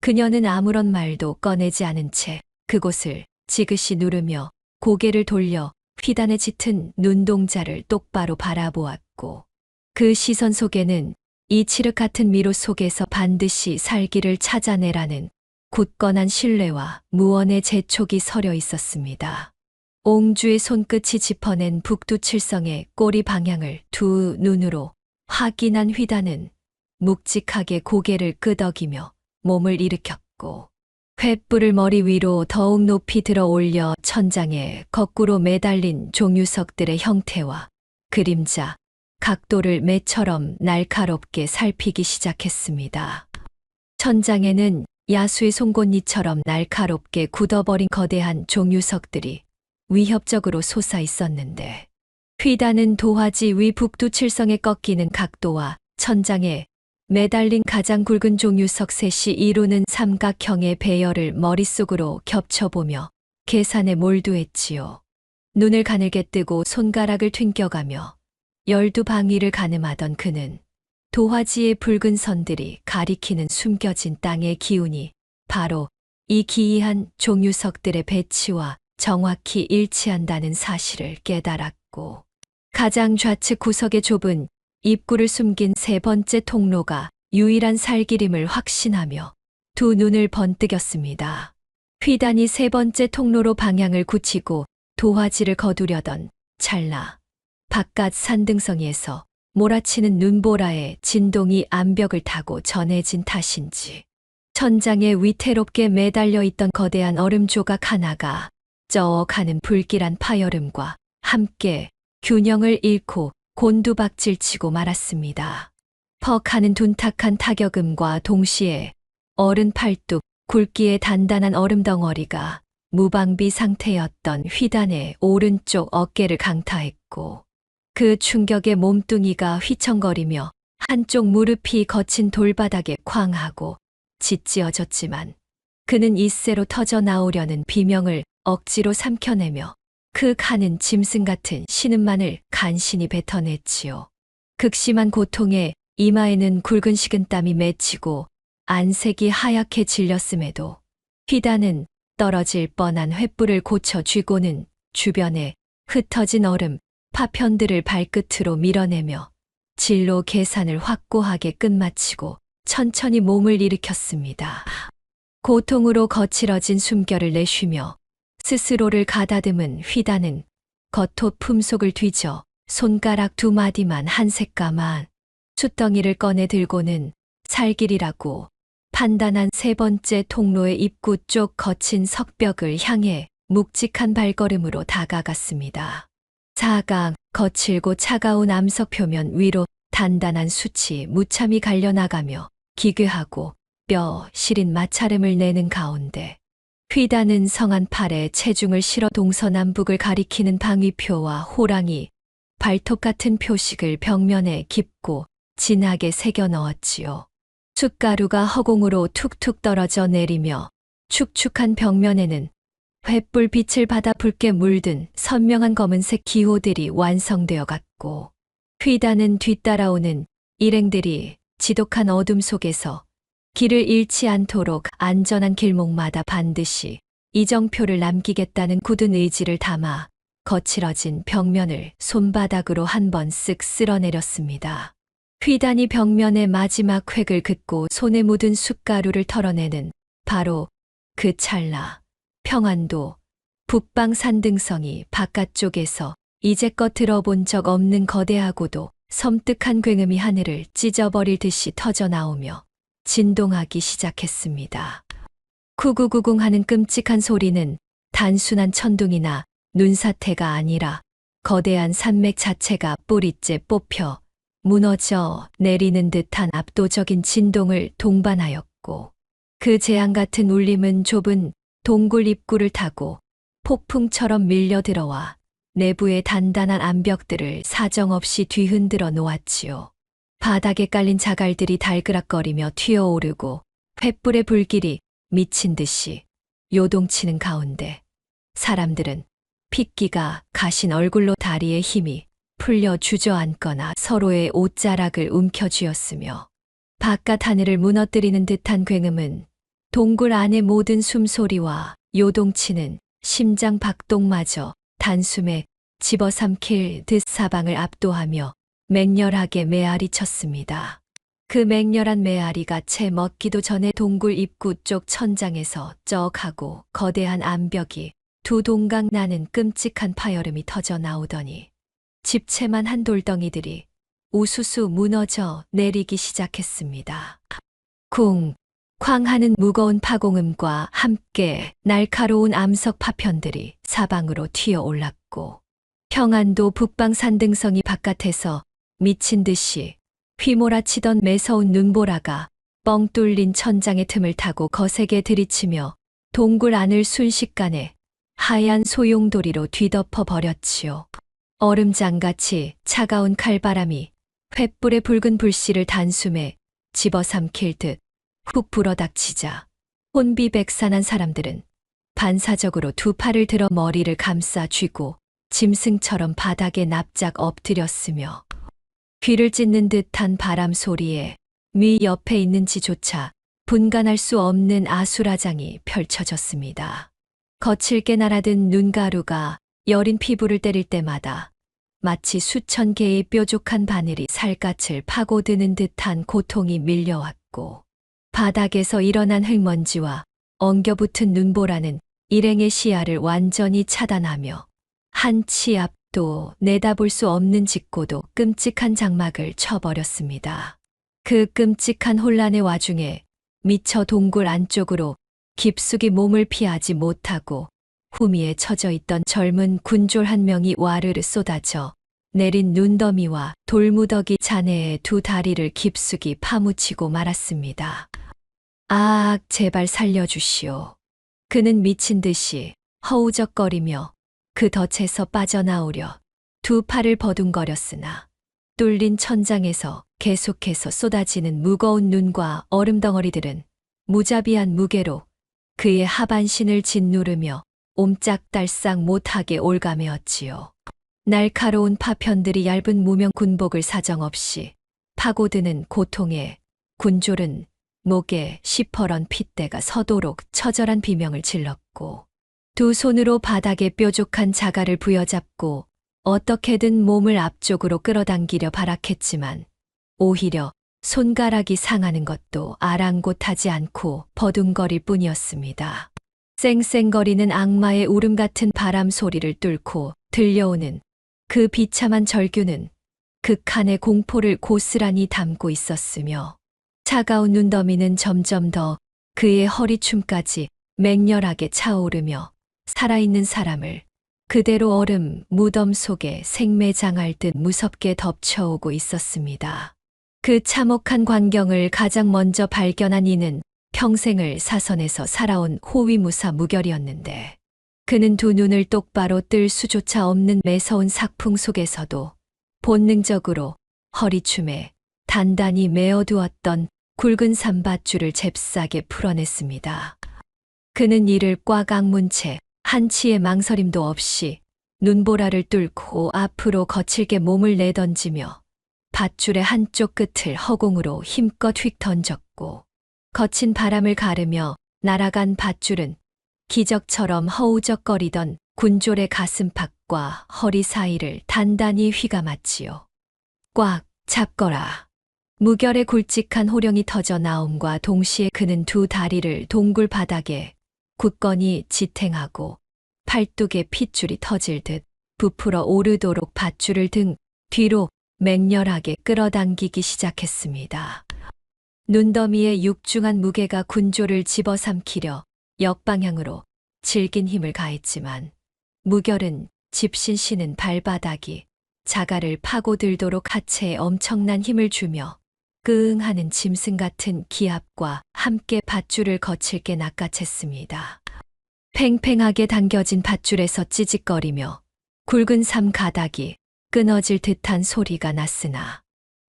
B: 그녀는 아무런 말도 꺼내지 않은 채 그곳을 지그시 누르며 고개를 돌려 휘단의 짙은 눈동자를 똑바로 바라보았고 그 시선 속에는 이 칠흑 같은 미로 속에서 반드시 살기를 찾아내라는 굳건한 신뢰와 무언의 재촉이 서려 있었습니다. 옹주의 손끝이 짚어낸 북두칠성의 꼬리 방향을 두 눈으로 확인한 휘단은 묵직하게 고개를 끄덕이며 몸을 일으켰고 횃불을 머리 위로 더욱 높이 들어 올려 천장에 거꾸로 매달린 종유석들의 형태와 그림자, 각도를 매처럼 날카롭게 살피기 시작했습니다. 천장에는 야수의 송곳니처럼 날카롭게 굳어버린 거대한 종유석들이 위협적으로 솟아 있었는데 휘단은 도화지 위 북두칠성에 꺾이는 각도와 천장에 매달린 가장 굵은 종유석 셋이 이루는 삼각형의 배열을 머릿속으로 겹쳐보며 계산에 몰두했지요. 눈을 가늘게 뜨고 손가락을 튕겨가며 12방위를 가늠하던 그는 도화지의 붉은 선들이 가리키는 숨겨진 땅의 기운이 바로 이 기이한 종유석들의 배치와 정확히 일치한다는 사실을 깨달았고 가장 좌측 구석의 좁은 입구를 숨긴 3번째 통로가 유일한 살기림을 확신하며 두 눈을 번뜩였습니다. 휘단이 3번째 통로로 방향을 굳히고 도화지를 거두려던 찰나 바깥 산등성이에서 몰아치는 눈보라의 진동이 암벽을 타고 전해진 탓인지 천장에 위태롭게 매달려 있던 거대한 얼음 조각 하나가 쩌어가는 불길한 파열음과 함께 균형을 잃고 곤두박질치고 말았습니다. 퍽하는 둔탁한 타격음과 동시에 어른 팔뚝 굵기의 단단한 얼음 덩어리가 무방비 상태였던 휘단의 오른쪽 어깨를 강타했고 그 충격에 몸뚱이가 휘청거리며 한쪽 무릎이 거친 돌바닥에 쾅 하고 짓지어졌지만 그는 이새로 터져 나오려는 비명을 억지로 삼켜내며 극하는 짐승 같은 신음만을 간신히 뱉어냈지요. 극심한 고통에 이마에는 굵은 식은땀이 맺히고 안색이 하얗게 질렸음에도 휘단은 떨어질 뻔한 횃불을 고쳐 쥐고는 주변에 흩어진 얼음, 파편들을 발끝으로 밀어내며 진로 계산을 확고하게 끝마치고 천천히 몸을 일으켰습니다. 고통으로 거칠어진 숨결을 내쉬며 스스로를 가다듬은 휘단은 겉옷 품속을 뒤져 손가락 2마디만 한 새까만 숫덩이를 꺼내 들고는 살길이라고 판단한 세 번째 통로의 입구 쪽 거친 석벽을 향해 묵직한 발걸음으로 다가갔습니다. 4강, 거칠고 차가운 암석 표면 위로 단단한 숯이 무참히 갈려나가며 기괴하고 뼈 시린 마찰음을 내는 가운데 휘다는 성한 팔에 체중을 실어 동서남북을 가리키는 방위표와 호랑이, 발톱 같은 표식을 벽면에 깊고 진하게 새겨 넣었지요. 숯가루가 허공으로 툭툭 떨어져 내리며 축축한 벽면에는 횃불 빛을 받아 붉게 물든 선명한 검은색 기호들이 완성되어 갔고 휘다는 뒤따라오는 일행들이 지독한 어둠 속에서 길을 잃지 않도록 안전한 길목마다 반드시 이정표를 남기겠다는 굳은 의지를 담아 거칠어진 벽면을 손바닥으로 한 번 쓱 쓸어내렸습니다. 휘단이 벽면의 마지막 획을 긋고 손에 묻은 숯가루를 털어내는 바로 그 찰나 평안도 북방 산등성이 바깥쪽에서 이제껏 들어본 적 없는 거대하고도 섬뜩한 굉음이 하늘을 찢어버릴 듯이 터져나오며 진동하기 시작했습니다. 구구구궁 하는 끔찍한 소리는 단순한 천둥이나 눈사태가 아니라 거대한 산맥 자체가 뿌리째 뽑혀 무너져 내리는 듯한 압도적인 진동을 동반하였고 그 재앙 같은 울림은 좁은 동굴 입구를 타고 폭풍처럼 밀려들어와 내부의 단단한 암벽들을 사정없이 뒤흔들어 놓았지요. 바닥에 깔린 자갈들이 달그락거리며 튀어오르고 횃불의 불길이 미친 듯이 요동치는 가운데 사람들은 핏기가 가신 얼굴로 다리에 힘이 풀려 주저앉거나 서로의 옷자락을 움켜쥐었으며 바깥 하늘을 무너뜨리는 듯한 굉음은 동굴 안의 모든 숨소리와 요동치는 심장 박동마저 단숨에 집어삼킬 듯 사방을 압도하며 맹렬하게 메아리 쳤습니다. 그 맹렬한 메아리가 채 먹기도 전에 동굴 입구 쪽 천장에서 쩍하고 거대한 암벽이 두 동강 나는 끔찍한 파열음이 터져 나오더니 집채만 한 돌덩이들이 우수수 무너져 내리기 시작했습니다. 쿵! 쾅 하는 무거운 파공음과 함께 날카로운 암석 파편들이 사방으로 튀어 올랐고 평안도 북방 산등성이 바깥에서 미친 듯이 휘몰아치던 매서운 눈보라가 뻥 뚫린 천장의 틈을 타고 거세게 들이치며 동굴 안을 순식간에 하얀 소용돌이로 뒤덮어 버렸지요. 얼음장같이 차가운 칼바람이 횃불의 붉은 불씨를 단숨에 집어삼킬 듯 훅 불어닥치자 혼비백산한 사람들은 반사적으로 두 팔을 들어 머리를 감싸 쥐고 짐승처럼 바닥에 납작 엎드렸으며 귀를 찢는 듯한 바람 소리에 미 옆에 있는지조차 분간할 수 없는 아수라장이 펼쳐졌습니다. 거칠게 날아든 눈가루가 여린 피부를 때릴 때마다 마치 수천 개의 뾰족한 바늘이 살갗을 파고드는 듯한 고통이 밀려왔고 바닥에서 일어난 흙먼지와 엉겨붙은 눈보라는 일행의 시야를 완전히 차단하며 한 치 앞도 내다볼 수 없는 짙고도 끔찍한 장막을 쳐버렸습니다. 그 끔찍한 혼란의 와중에 미처 동굴 안쪽으로 깊숙이 몸을 피하지 못하고 후미에 처져 있던 젊은 군졸 한 명이 와르르 쏟아져 내린 눈더미와 돌무더기 잔해의 두 다리를 깊숙이 파묻히고 말았습니다. 아, 제발 살려주시오. 그는 미친 듯이 허우적거리며 그 덫에서 빠져나오려 두 팔을 버둥거렸으나 뚫린 천장에서 계속해서 쏟아지는 무거운 눈과 얼음덩어리들은 무자비한 무게로 그의 하반신을 짓누르며 옴짝달싹 못하게 올가매었지요. 날카로운 파편들이 얇은 무명 군복을 사정없이 파고드는 고통에 군졸은 목에 시퍼런 핏대가 서도록 처절한 비명을 질렀고 두 손으로 바닥에 뾰족한 자갈을 부여잡고 어떻게든 몸을 앞쪽으로 끌어당기려 발악했지만 오히려 손가락이 상하는 것도 아랑곳하지 않고 버둥거릴 뿐이었습니다. 쌩쌩거리는 악마의 울음 같은 바람 소리를 뚫고 들려오는 그 비참한 절규는 극한의 공포를 고스란히 담고 있었으며 차가운 눈더미는 점점 더 그의 허리춤까지 맹렬하게 차오르며 살아있는 사람을 그대로 얼음 무덤 속에 생매장할 듯 무섭게 덮쳐오고 있었습니다. 그 참혹한 광경을 가장 먼저 발견한 이는 평생을 사선에서 살아온 호위무사 무결이었는데 그는 두 눈을 똑바로 뜰 수조차 없는 매서운 삭풍 속에서도 본능적으로 허리춤에 단단히 메어두었던 굵은 삼밧줄을 잽싸게 풀어냈습니다. 그는 이를 꽉 악문 채 한치의 망설임도 없이 눈보라를 뚫고 앞으로 거칠게 몸을 내던지며 밧줄의 한쪽 끝을 허공으로 힘껏 휙 던졌고 거친 바람을 가르며 날아간 밧줄은 기적처럼 허우적거리던 군졸의 가슴팍과 허리 사이를 단단히 휘감았지요. 꽉 잡거라. 무결의 굵직한 호령이 터져 나옴과 동시에 그는 두 다리를 동굴 바닥에 굳건히 지탱하고 팔뚝에 핏줄이 터질 듯 부풀어 오르도록 밧줄을 등 뒤로 맹렬하게 끌어당기기 시작했습니다. 눈더미의 육중한 무게가 군졸을 집어삼키려 역방향으로 질긴 힘을 가했지만 무결은 집신시는 발바닥이 자갈을 파고들도록 하체에 엄청난 힘을 주며 끙하는 짐승 같은 기압과 함께 밧줄을 거칠게 낚아챘습니다. 팽팽하게 당겨진 밧줄에서 찌직거리며 굵은 삼 가닥이 끊어질 듯한 소리가 났으나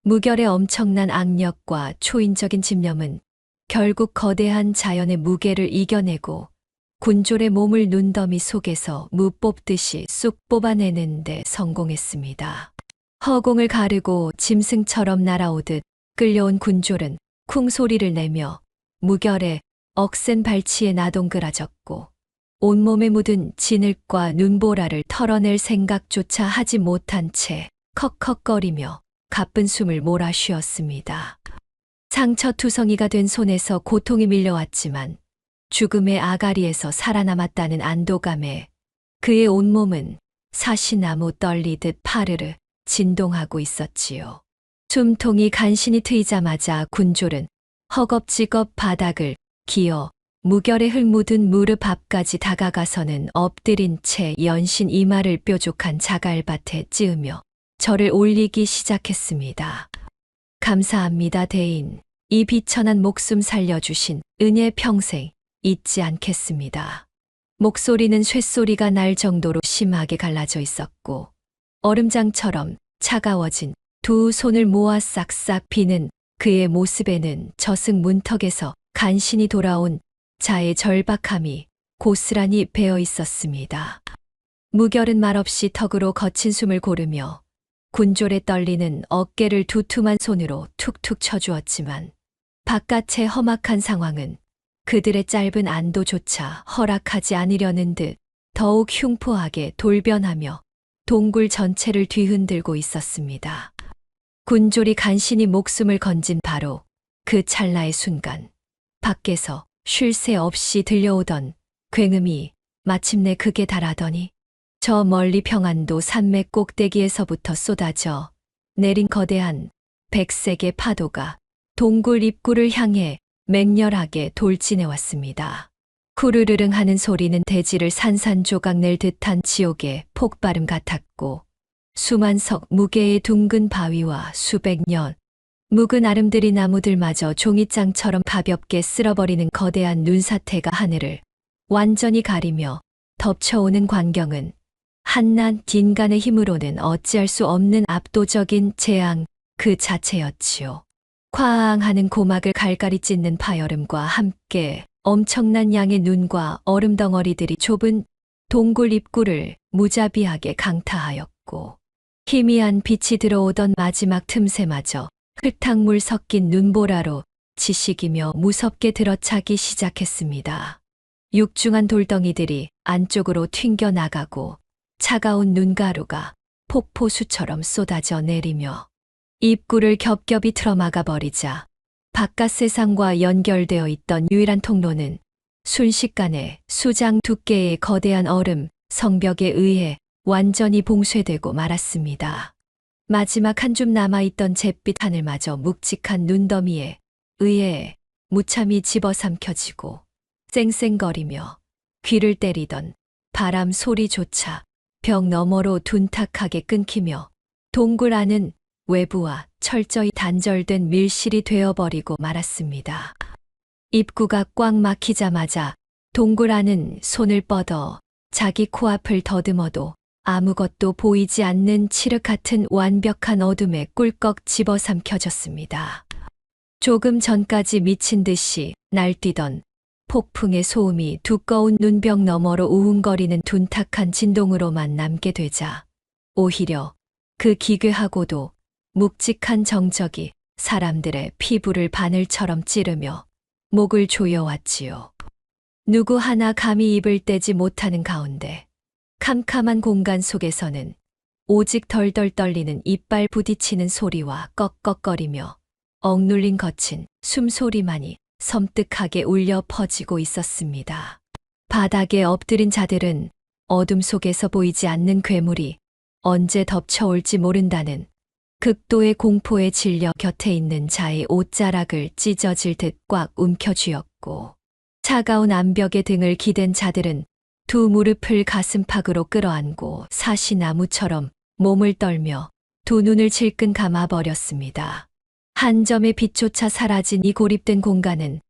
B: 무결의 엄청난 악력과 초인적인 집념은 결국 거대한 자연의 무게를 이겨내고 군졸의 몸을 눈더미 속에서 무 뽑듯이 쑥 뽑아내는 데 성공했습니다. 허공을 가르고 짐승처럼 날아오듯 끌려온 군졸은 쿵 소리를 내며 무결의 억센 발치에 나동그라졌고 온몸에 묻은 진흙과 눈보라를 털어낼 생각조차 하지 못한 채 컥컥거리며 가쁜 숨을 몰아쉬었습니다. 상처투성이가 된 손에서 고통이 밀려왔지만 죽음의 아가리에서 살아남았다는 안도감에 그의 온몸은 사시나무 떨리듯 파르르 진동하고 있었지요. 숨통이 간신히 트이자마자 군졸은 허겁지겁 바닥을 기어 무결의 흙 묻은 무릎 앞까지 다가가서는 엎드린 채 연신 이마를 뾰족한 자갈밭에 찌으며 절을 올리기 시작했습니다. 감사합니다, 대인. 이 비천한 목숨 살려주신 은혜 평생 잊지 않겠습니다. 목소리는 쇳소리가 날 정도로 심하게 갈라져 있었고 얼음장처럼 차가워진 두 손을 모아 싹싹 비는 그의 모습에는 저승 문턱에서 간신히 돌아온 자의 절박함이 고스란히 배어 있었습니다. 무결은 말없이 턱으로 거친 숨을 고르며 군졸에 떨리는 어깨를 두툼한 손으로 툭툭 쳐주었지만 바깥의 험악한 상황은 그들의 짧은 안도조차 허락하지 않으려는 듯 더욱 흉포하게 돌변하며 동굴 전체를 뒤흔들고 있었습니다. 군졸이 간신히 목숨을 건진 바로 그 찰나의 순간 밖에서 쉴 새 없이 들려오던 굉음이 마침내 극에 달하더니 저 멀리 평안도 산맥 꼭대기에서부터 쏟아져 내린 거대한 백색의 파도가 동굴 입구를 향해 맹렬하게 돌진해 왔습니다. 후르르릉 하는 소리는 대지를 산산조각 낼 듯한 지옥의 폭발음 같았고 수만 석 무게의 둥근 바위와 수백 년 묵은 아름드리 나무들마저 종이장처럼 가볍게 쓸어버리는 거대한 눈사태가 하늘을 완전히 가리며 덮쳐오는 광경은 한낱 인간의 힘으로는 어찌할 수 없는 압도적인 재앙 그 자체였지요. 쾅 하는 고막을 갈갈이 찢는 파열음과 함께 엄청난 양의 눈과 얼음 덩어리들이 좁은 동굴 입구를 무자비하게 강타하였고 희미한 빛이 들어오던 마지막 틈새마저 흙탕물 섞인 눈보라로 지식이며 무섭게 들어차기 시작했습니다. 육중한 돌덩이들이 안쪽으로 튕겨나가고 차가운 눈가루가 폭포수처럼 쏟아져 내리며 입구를 겹겹이 틀어막아 버리자 바깥 세상과 연결되어 있던 유일한 통로는 순식간에 수장 두께의 거대한 얼음 성벽에 의해 완전히 봉쇄되고 말았습니다. 마지막 한 줌 남아있던 잿빛 하늘마저 묵직한 눈더미에 의해 무참히 집어삼켜지고 쌩쌩거리며 귀를 때리던 바람 소리조차 벽 너머로 둔탁하게 끊기며 동굴 안은 외부와 철저히 단절된 밀실이 되어버리고 말았습니다. 입구가 꽉 막히자마자 동굴 안은 손을 뻗어 자기 코앞을 더듬어도 아무것도 보이지 않는 칠흑 같은 완벽한 어둠에 꿀꺽 집어삼켜졌습니다. 조금 전까지 미친 듯이 날뛰던 폭풍의 소음이 두꺼운 눈벽 너머로 우웅거리는 둔탁한 진동으로만 남게 되자 오히려 그 기괴하고도 묵직한 정적이 사람들의 피부를 바늘처럼 찌르며 목을 조여왔지요. 누구 하나 감히 입을 떼지 못하는 가운데 캄캄한 공간 속에서는 오직 덜덜 떨리는 이빨 부딪히는 소리와 꺽꺽거리며 억눌린 거친 숨소리만이 섬뜩하게 울려 퍼지고 있었습니다. 바닥에 엎드린 자들은 어둠 속에서 보이지 않는 괴물이 언제 덮쳐올지 모른다는 극도의 공포에 질려 곁에 있는 자의 옷자락을 찢어질 듯 꽉 움켜쥐었고 차가운 암벽에 등을 기댄 자들은 두 무릎을 가슴팍으로 끌어안고 사시나무처럼 몸을 떨며 두 눈을 질끈 감아버렸습니다. 한 점의 빛조차 사라진 이 고립된 공간은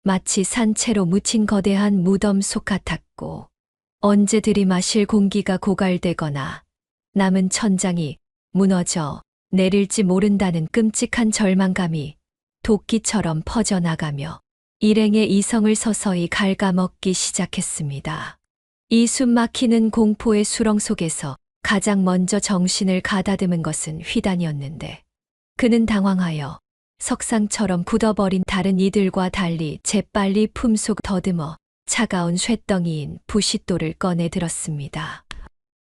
B: 마치 산채로 묻힌 거대한 무덤 속 같았고 언제 들이마실 공기가 고갈되거나 남은 천장이 무너져 내릴지 모른다는 끔찍한 절망감이 도끼처럼 퍼져나가며 일행의 이성을 서서히 갉아먹기 시작했습니다. 이 숨막히는 공포의 수렁 속에서 가장 먼저 정신을 가다듬은 것은 휘단이었는데 그는 당황하여 석상처럼 굳어버린 다른 이들과 달리 재빨리 품속 더듬어 차가운 쇳덩이인 부싯돌을 꺼내 들었습니다.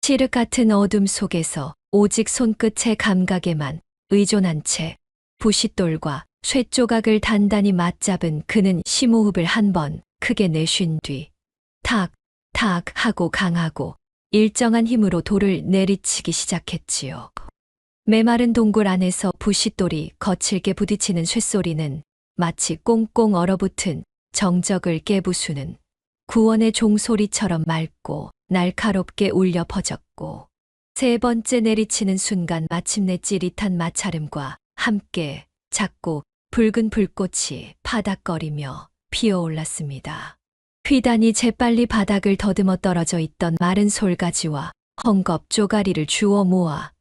B: 칠흑 같은 어둠 속에서 오직 손끝의 감각에만 의존한 채 부싯돌과 쇳조각을 단단히 맞잡은 그는 심호흡을 한 번 크게 내쉰 뒤 탁, 탁 하고 강하고 일정한 힘으로 돌을 내리치기 시작했지요. 메마른 동굴 안에서 부싯돌이 거칠게 부딪히는 쇳소리는 마치 꽁꽁 얼어붙은 정적을 깨부수는 구원의 종소리처럼 맑고 날카롭게 울려 퍼졌고 세 번째 내리치는 순간 마침내 찌릿한 마찰음과 함께 작고 붉은 불꽃이 파닥거리며 피어올랐습니다. 휘단이 재빨리 바닥을 더듬어 떨어져 있던 마른 솔가지와 헝겊 쪼가리를 주워 모아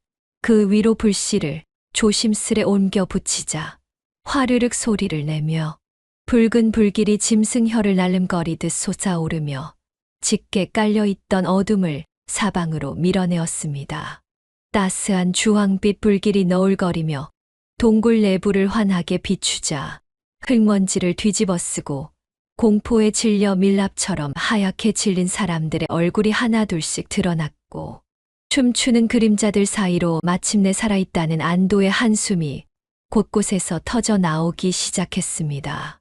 B: 그 위로 불씨를 조심스레 옮겨 붙이자 화르륵 소리를 내며 붉은 불길이 짐승 혀를 날름거리듯 솟아오르며 짙게 깔려있던 어둠을 사방으로 밀어내었습니다. 따스한 주황빛 불길이 너울거리며 동굴 내부를 환하게 비추자 흙먼지를 뒤집어쓰고 공포에 질려 밀랍처럼 하얗게 질린 사람들의 얼굴이 하나둘씩 드러났고 춤추는 그림자들 사이로 마침내 살아있다는 안도의 한숨이 곳곳에서 터져 나오기 시작했습니다.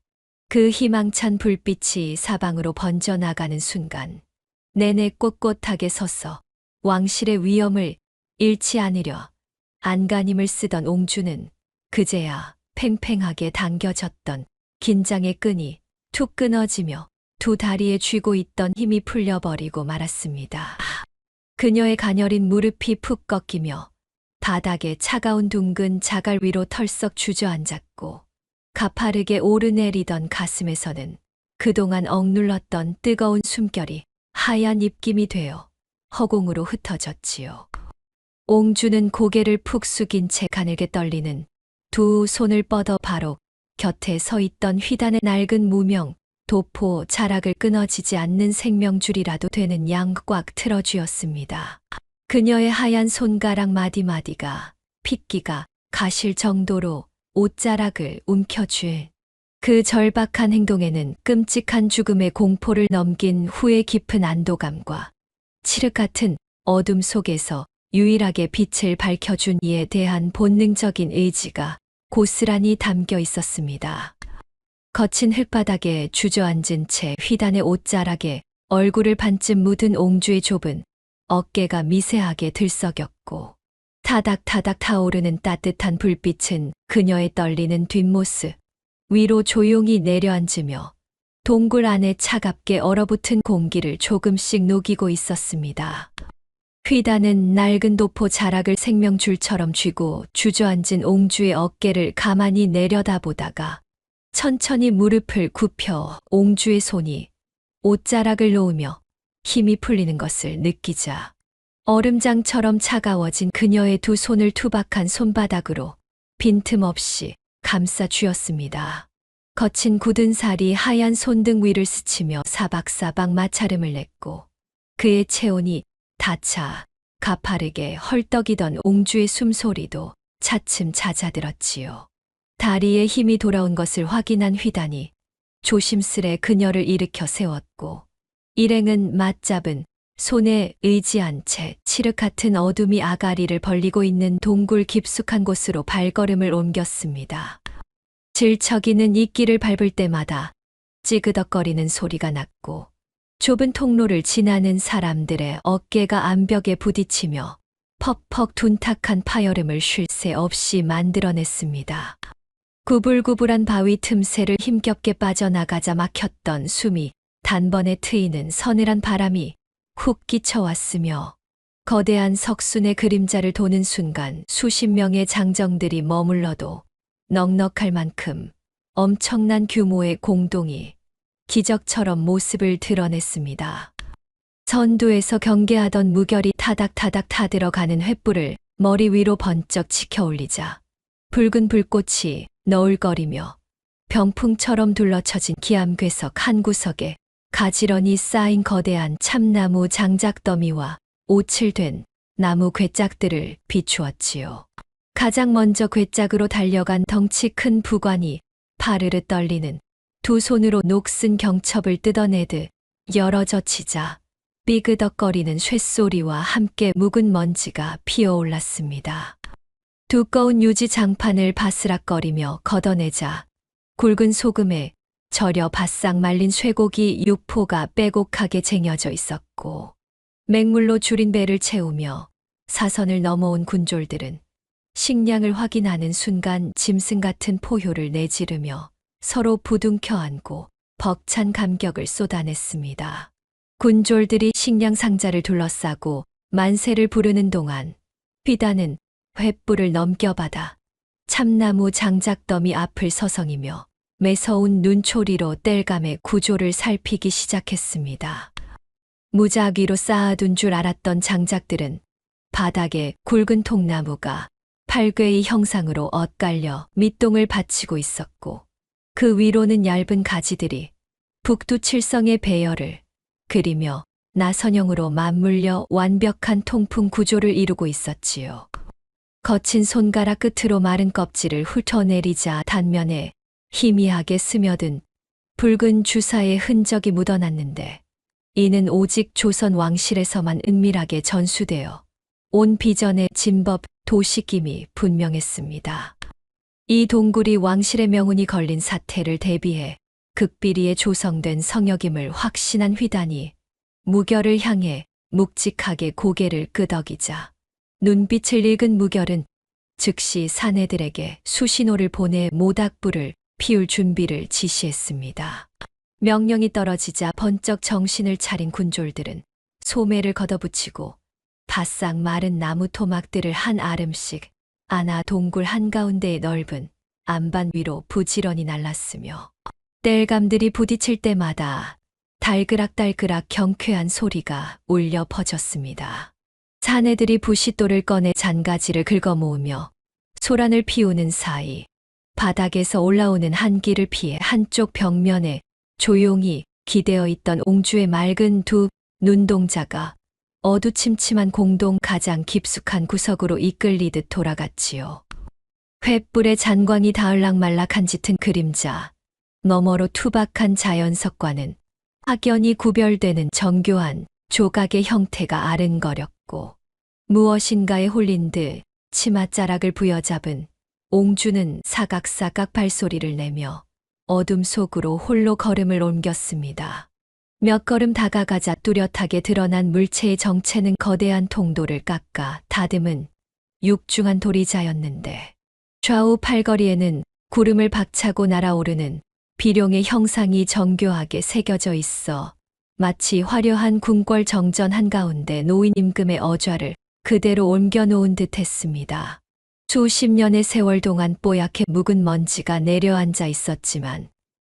B: 그 희망찬 불빛이 사방으로 번져나가는 순간 내내 꼿꼿하게 서서 왕실의 위엄을 잃지 않으려 안간힘을 쓰던 옹주는 그제야 팽팽하게 당겨졌던 긴장의 끈이 툭 끊어지며 두 다리에 쥐고 있던 힘이 풀려버리고 말았습니다. 그녀의 가녀린 무릎이 푹 꺾이며 바닥에 차가운 둥근 자갈 위로 털썩 주저앉았고 가파르게 오르내리던 가슴에서는 그동안 억눌렀던 뜨거운 숨결이 하얀 입김이 되어 허공으로 흩어졌지요. 옹주는 고개를 푹 숙인 채 가늘게 떨리는 두 손을 뻗어 바로 곁에 서 있던 휘단의 낡은 무명, 도포 자락을 끊어지지 않는 생명줄이라도 되는 양 꽉 틀어쥐었습니다. 그녀의 하얀 손가락 마디마디가 핏기가 가실 정도로 옷자락을 움켜쥘 그 절박한 행동에는 끔찍한 죽음의 공포를 넘긴 후의 깊은 안도감과 칠흑 같은 어둠 속에서 유일하게 빛을 밝혀준 이에 대한 본능적인 의지가 고스란히 담겨 있었습니다. 거친 흙바닥에 주저앉은 채 휘단의 옷자락에 얼굴을 반쯤 묻은 옹주의 좁은 어깨가 미세하게 들썩였고 타닥타닥 타오르는 따뜻한 불빛은 그녀의 떨리는 뒷모습 위로 조용히 내려앉으며 동굴 안에 차갑게 얼어붙은 공기를 조금씩 녹이고 있었습니다. 휘다는 낡은 도포 자락을 생명줄처럼 쥐고 주저앉은 옹주의 어깨를 가만히 내려다보다가 천천히 무릎을 굽혀 옹주의 손이 옷자락을 놓으며 힘이 풀리는 것을 느끼자 얼음장처럼 차가워진 그녀의 두 손을 투박한 손바닥으로 빈틈없이 감싸 쥐었습니다. 거친 굳은 살이 하얀 손등 위를 스치며 사박사박 마찰음을 냈고 그의 체온이 닿자 가파르게 헐떡이던 옹주의 숨소리도 차츰 잦아들었지요. 다리에 힘이 돌아온 것을 확인한 휘단이 조심스레 그녀를 일으켜 세웠고 일행은 맞잡은 손에 의지한 채 칠흑 같은 어둠이 아가리를 벌리고 있는 동굴 깊숙한 곳으로 발걸음을 옮겼습니다. 질척이는 이끼를 밟을 때마다 찌그덕거리는 소리가 났고 좁은 통로를 지나는 사람들의 어깨가 암벽에 부딪히며 퍽퍽 둔탁한 파열음을 쉴 새 없이 만들어냈습니다. 구불구불한 바위 틈새를 힘겹게 빠져나가자 막혔던 숨이 단번에 트이는 서늘한 바람이 훅 끼쳐왔으며 거대한 석순의 그림자를 도는 순간 수십 명의 장정들이 머물러도 넉넉할 만큼 엄청난 규모의 공동이 기적처럼 모습을 드러냈습니다. 선두에서 경계하던 무결이 타닥타닥 타들어가는 횃불을 머리 위로 번쩍 치켜 올리자 붉은 불꽃이 너울거리며 병풍처럼 둘러쳐진 기암괴석 한 구석에 가지런히 쌓인 거대한 참나무 장작더미와 오칠된 나무 괴짝들을 비추었지요. 가장 먼저 괴짝으로 달려간 덩치 큰 부관이 파르르 떨리는 두 손으로 녹슨 경첩을 뜯어내듯 열어젖히자 삐그덕거리는 쇳소리와 함께 묵은 먼지가 피어올랐습니다. 두꺼운 유지 장판을 바스락거리며 걷어내자 굵은 소금에 절여 바싹 말린 쇠고기 6포가 빼곡하게 쟁여져 있었고 맹물로 줄인 배를 채우며 사선을 넘어온 군졸들은 식량을 확인하는 순간 짐승 같은 포효를 내지르며 서로 부둥켜 안고 벅찬 감격을 쏟아냈습니다. 군졸들이 식량 상자를 둘러싸고 만세를 부르는 동안 휘다는 횃불을 넘겨받아 참나무 장작더미 앞을 서성이며 매서운 눈초리로 땔감의 구조를 살피기 시작했습니다. 무작위로 쌓아둔 줄 알았던 장작들은 바닥에 굵은 통나무가 팔괘의 형상으로 엇갈려 밑동을 받치고 있었고 그 위로는 얇은 가지들이 북두칠성의 배열을 그리며 나선형으로 맞물려 완벽한 통풍 구조를 이루고 있었지요. 거친 손가락 끝으로 마른 껍질을 훑어내리자 단면에 희미하게 스며든 붉은 주사의 흔적이 묻어났는데 이는 오직 조선 왕실에서만 은밀하게 전수되어 온 비전의 진법 도식임이 분명했습니다. 이 동굴이 왕실의 명운이 걸린 사태를 대비해 극비리에 조성된 성역임을 확신한 휘단이 무결을 향해 묵직하게 고개를 끄덕이자 눈빛을 읽은 무결은 즉시 사내들에게 수신호를 보내 모닥불을 피울 준비를 지시했습니다. 명령이 떨어지자 번쩍 정신을 차린 군졸들은 소매를 걷어붙이고 바싹 마른 나무 토막들을 한 아름씩 안아 동굴 한가운데의 넓은 안반 위로 부지런히 날랐으며 땔감들이 부딪힐 때마다 달그락달그락 경쾌한 소리가 울려 퍼졌습니다. 사내들이 부싯돌을 꺼내 잔가지를 긁어모으며 소란을 피우는 사이 바닥에서 올라오는 한기를 피해 한쪽 벽면에 조용히 기대어 있던 옹주의 맑은 두 눈동자가 어두침침한 공동 가장 깊숙한 구석으로 이끌리듯 돌아갔지요. 횃불의 잔광이 닿을락말락한 짙은 그림자, 너머로 투박한 자연석과는 확연히 구별되는 정교한 조각의 형태가 아른거렸고 무엇인가에 홀린 듯 치맛자락을 부여잡은 옹주는 사각사각 발소리를 내며 어둠 속으로 홀로 걸음을 옮겼습니다. 몇 걸음 다가가자 뚜렷하게 드러난 물체의 정체는 거대한 통도를 깎아 다듬은 육중한 도리자였는데 좌우 팔거리에는 구름을 박차고 날아오르는 비룡의 형상이 정교하게 새겨져 있어 마치 화려한 궁궐 정전 한가운데 놓인 임금의 어좌를 그대로 옮겨놓은 듯 했습니다. 수십 년의 세월 동안 뽀얗게 묵은 먼지가 내려앉아 있었지만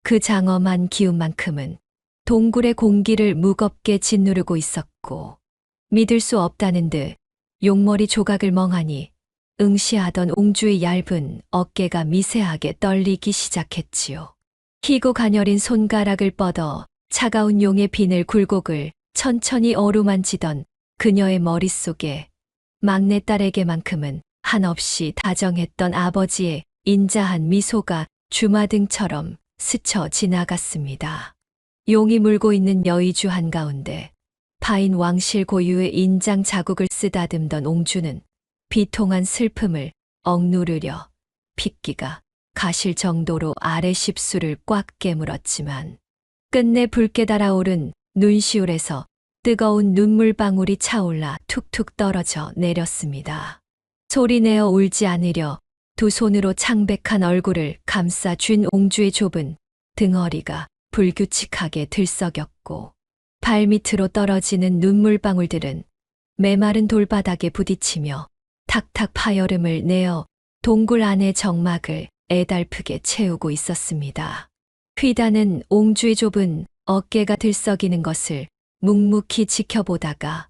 B: 그 장엄한 기운만큼은 동굴의 공기를 무겁게 짓누르고 있었고 믿을 수 없다는 듯 용머리 조각을 멍하니 응시하던 옹주의 얇은 어깨가 미세하게 떨리기 시작했지요. 희고 가녀린 손가락을 뻗어 차가운 용의 비늘 굴곡을 천천히 어루만지던 그녀의 머릿속에 막내딸에게만큼은 한없이 다정했던 아버지의 인자한 미소가 주마등처럼 스쳐 지나갔습니다. 용이 물고 있는 여의주 한가운데 파인 왕실 고유의 인장 자국을 쓰다듬던 옹주는 비통한 슬픔을 억누르려 핏기가 가실 정도로 아래 십수를 꽉 깨물었지만 끝내 붉게 달아오른 눈시울에서 뜨거운 눈물방울이 차올라 툭툭 떨어져 내렸습니다. 소리내어 울지 않으려 두 손으로 창백한 얼굴을 감싸 쥔 옹주의 좁은 등허리가 불규칙하게 들썩였고 발밑으로 떨어지는 눈물방울들은 메마른 돌바닥에 부딪히며 탁탁 파여름을 내어 동굴 안의 정막을 애달프게 채우고 있었습니다. 휘다는 옹주의 좁은 어깨가 들썩이는 것을 묵묵히 지켜보다가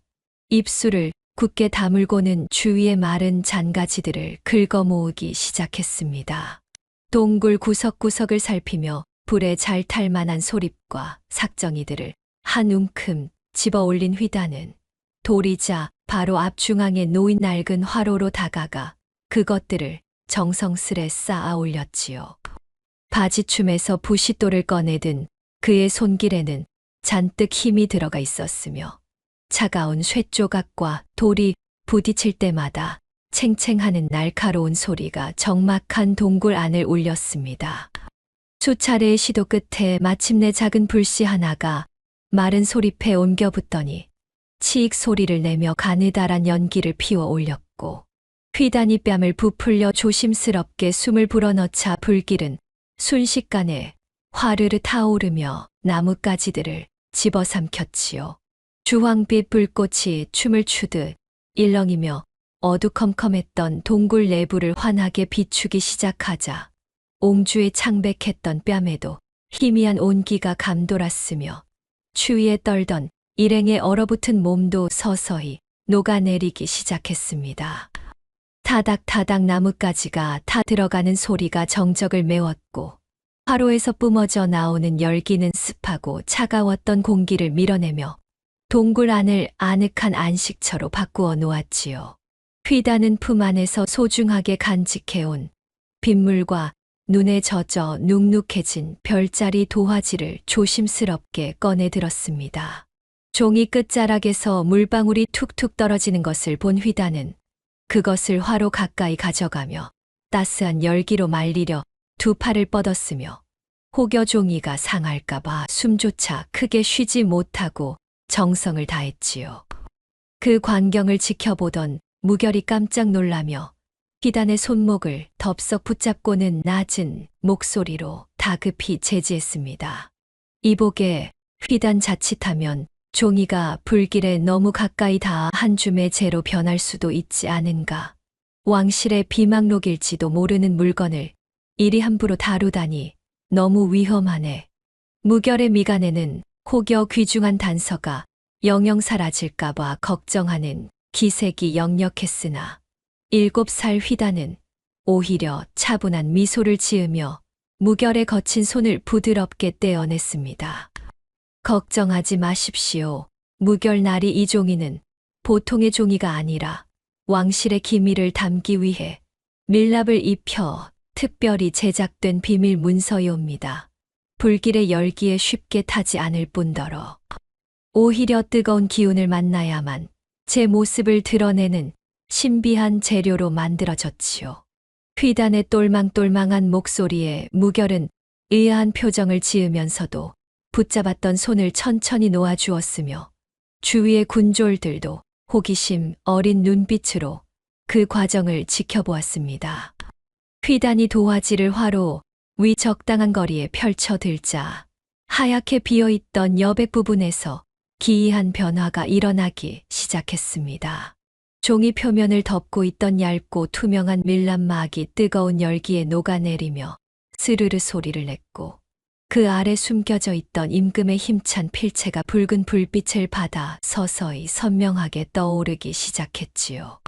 B: 입술을 굳게 다물고는 주위의 마른 잔가지들을 긁어 모으기 시작했습니다. 동굴 구석구석을 살피며 불에 잘 탈 만한 소립과 삭정이들을 한 움큼 집어 올린 휘다는 도리자 바로 앞중앙에 놓인 낡은 화로로 다가가 그것들을 정성스레 쌓아 올렸지요. 바지춤에서 부싯돌을 꺼내든 그의 손길에는 잔뜩 힘이 들어가 있었으며 차가운 쇠조각과 돌이 부딪힐 때마다 챙챙하는 날카로운 소리가 적막한 동굴 안을 울렸습니다. 수차례의 시도 끝에 마침내 작은 불씨 하나가 마른 소립에 옮겨 붙더니 치익 소리를 내며 가느다란 연기를 피워 올렸고 휘단이 뺨을 부풀려 조심스럽게 숨을 불어넣자 불길은 순식간에 화르르 타오르며 나뭇가지들을 집어삼켰지요. 주황빛 불꽃이 춤을 추듯 일렁이며 어두컴컴했던 동굴 내부를 환하게 비추기 시작하자 옹주의 창백했던 뺨에도 희미한 온기가 감돌았으며 추위에 떨던 일행의 얼어붙은 몸도 서서히 녹아내리기 시작했습니다. 타닥타닥 나뭇가지가 타 들어가는 소리가 정적을 메웠고 화로에서 뿜어져 나오는 열기는 습하고 차가웠던 공기를 밀어내며 동굴 안을 아늑한 안식처로 바꾸어 놓았지요. 휘다는 품 안에서 소중하게 간직해온 빗물과 눈에 젖어 눅눅해진 별자리 도화지를 조심스럽게 꺼내 들었습니다. 종이 끝자락에서 물방울이 툭툭 떨어지는 것을 본 휘다는 그것을 화로 가까이 가져가며 따스한 열기로 말리려 두 팔을 뻗었으며 혹여 종이가 상할까봐 숨조차 크게 쉬지 못하고 정성을 다했지요. 그 광경을 지켜보던 무결이 깜짝 놀라며 휘단의 손목을 덥석 붙잡고는 낮은 목소리로 다급히 제지했습니다. 이복에 휘단 자칫하면 종이가 불길에 너무 가까이 닿아 한 줌의 재로 변할 수도 있지 않은가. 왕실의 비망록일지도 모르는 물건을 이리 함부로 다루다니 너무 위험하네. 무결의 미간에는 혹여 귀중한 단서가 영영 사라질까봐 걱정하는 기색이 역력했으나 7살 휘다는 오히려 차분한 미소를 지으며 무결의 거친 손을 부드럽게 떼어냈습니다. 걱정하지 마십시오. 무결 나리 이 종이는 보통의 종이가 아니라 왕실의 기밀을 담기 위해 밀랍을 입혀 특별히 제작된 비밀 문서요입니다. 불길의 열기에 쉽게 타지 않을 뿐더러 오히려 뜨거운 기운을 만나야만 제 모습을 드러내는 신비한 재료로 만들어졌지요. 휘단의 똘망똘망한 목소리에 무결은 의아한 표정을 지으면서도 붙잡았던 손을 천천히 놓아주었으며 주위의 군졸들도 호기심 어린 눈빛으로 그 과정을 지켜보았습니다. 휘단이 도화지를 화로 위 적당한 거리에 펼쳐들자 하얗게 비어있던 여백 부분에서 기이한 변화가 일어나기 시작했습니다. 종이 표면을 덮고 있던 얇고 투명한 밀랍막이 뜨거운 열기에 녹아내리며 스르르 소리를 냈고 그 아래 숨겨져 있던 임금의 힘찬 필체가 붉은 불빛을 받아 서서히 선명하게 떠오르기 시작했지요.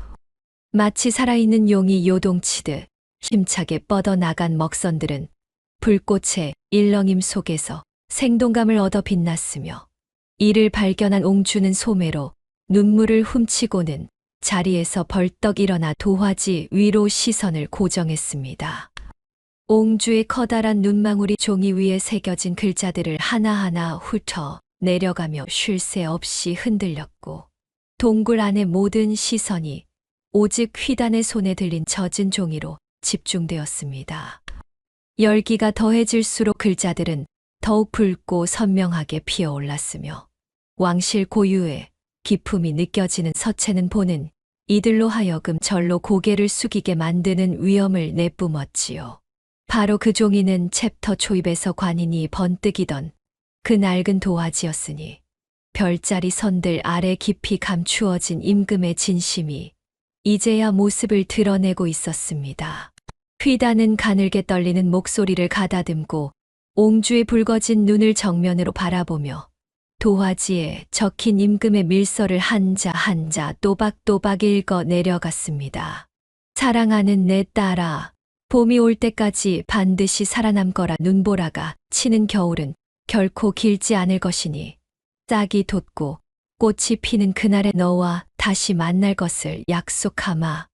B: 마치 살아있는 용이 요동치듯 힘차게 뻗어나간 먹선들은 불꽃의 일렁임 속에서 생동감을 얻어 빛났으며 이를 발견한 옹주는 소매로 눈물을 훔치고는 자리에서 벌떡 일어나 도화지 위로 시선을 고정했습니다. 옹주의 커다란 눈망울이 종이 위에 새겨진 글자들을 하나하나 훑어 내려가며 쉴 새 없이 흔들렸고 동굴 안의 모든 시선이 오직 휘단의 손에 들린 젖은 종이로 집중되었습니다. 열기가 더해질수록 글자들은 더욱 붉고 선명하게 피어올랐으며 왕실 고유의 기품이 느껴지는 서체는 보는 이들로 하여금 절로 고개를 숙이게 만드는 위엄을 내뿜었지요. 바로 그 종이는 챕터 초입에서 관인이 번뜩이던 그 낡은 도화지였으니 별자리 선들 아래 깊이 감추어진 임금의 진심이 이제야 모습을 드러내고 있었습니다. 휘단은 가늘게 떨리는 목소리를 가다듬고 옹주의 붉어진 눈을 정면으로 바라보며 도화지에 적힌 임금의 밀서를 한자 한자 또박또박 읽어 내려갔습니다. 사랑하는 내 딸아, 봄이 올 때까지 반드시 살아남 거라. 눈보라가 치는 겨울은 결코 길지 않을 것이니 싹이 돋고 꽃이 피는 그날에 너와 다시 만날 것을 약속하마.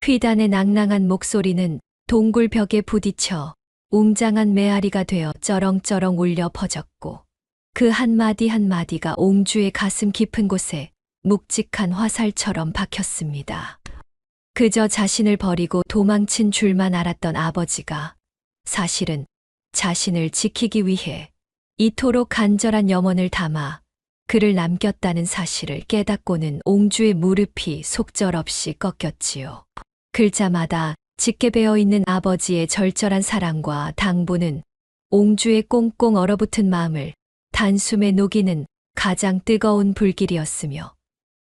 B: 휘단의 낭낭한 목소리는 동굴 벽에 부딪혀 웅장한 메아리가 되어 쩌렁쩌렁 울려 퍼졌고 그 한마디 한마디가 옹주의 가슴 깊은 곳에 묵직한 화살처럼 박혔습니다. 그저 자신을 버리고 도망친 줄만 알았던 아버지가 사실은 자신을 지키기 위해 이토록 간절한 염원을 담아 그를 남겼다는 사실을 깨닫고는 옹주의 무릎이 속절없이 꺾였지요. 글자마다 짙게 배어있는 아버지의 절절한 사랑과 당부는 옹주의 꽁꽁 얼어붙은 마음을 단숨에 녹이는 가장 뜨거운 불길이었으며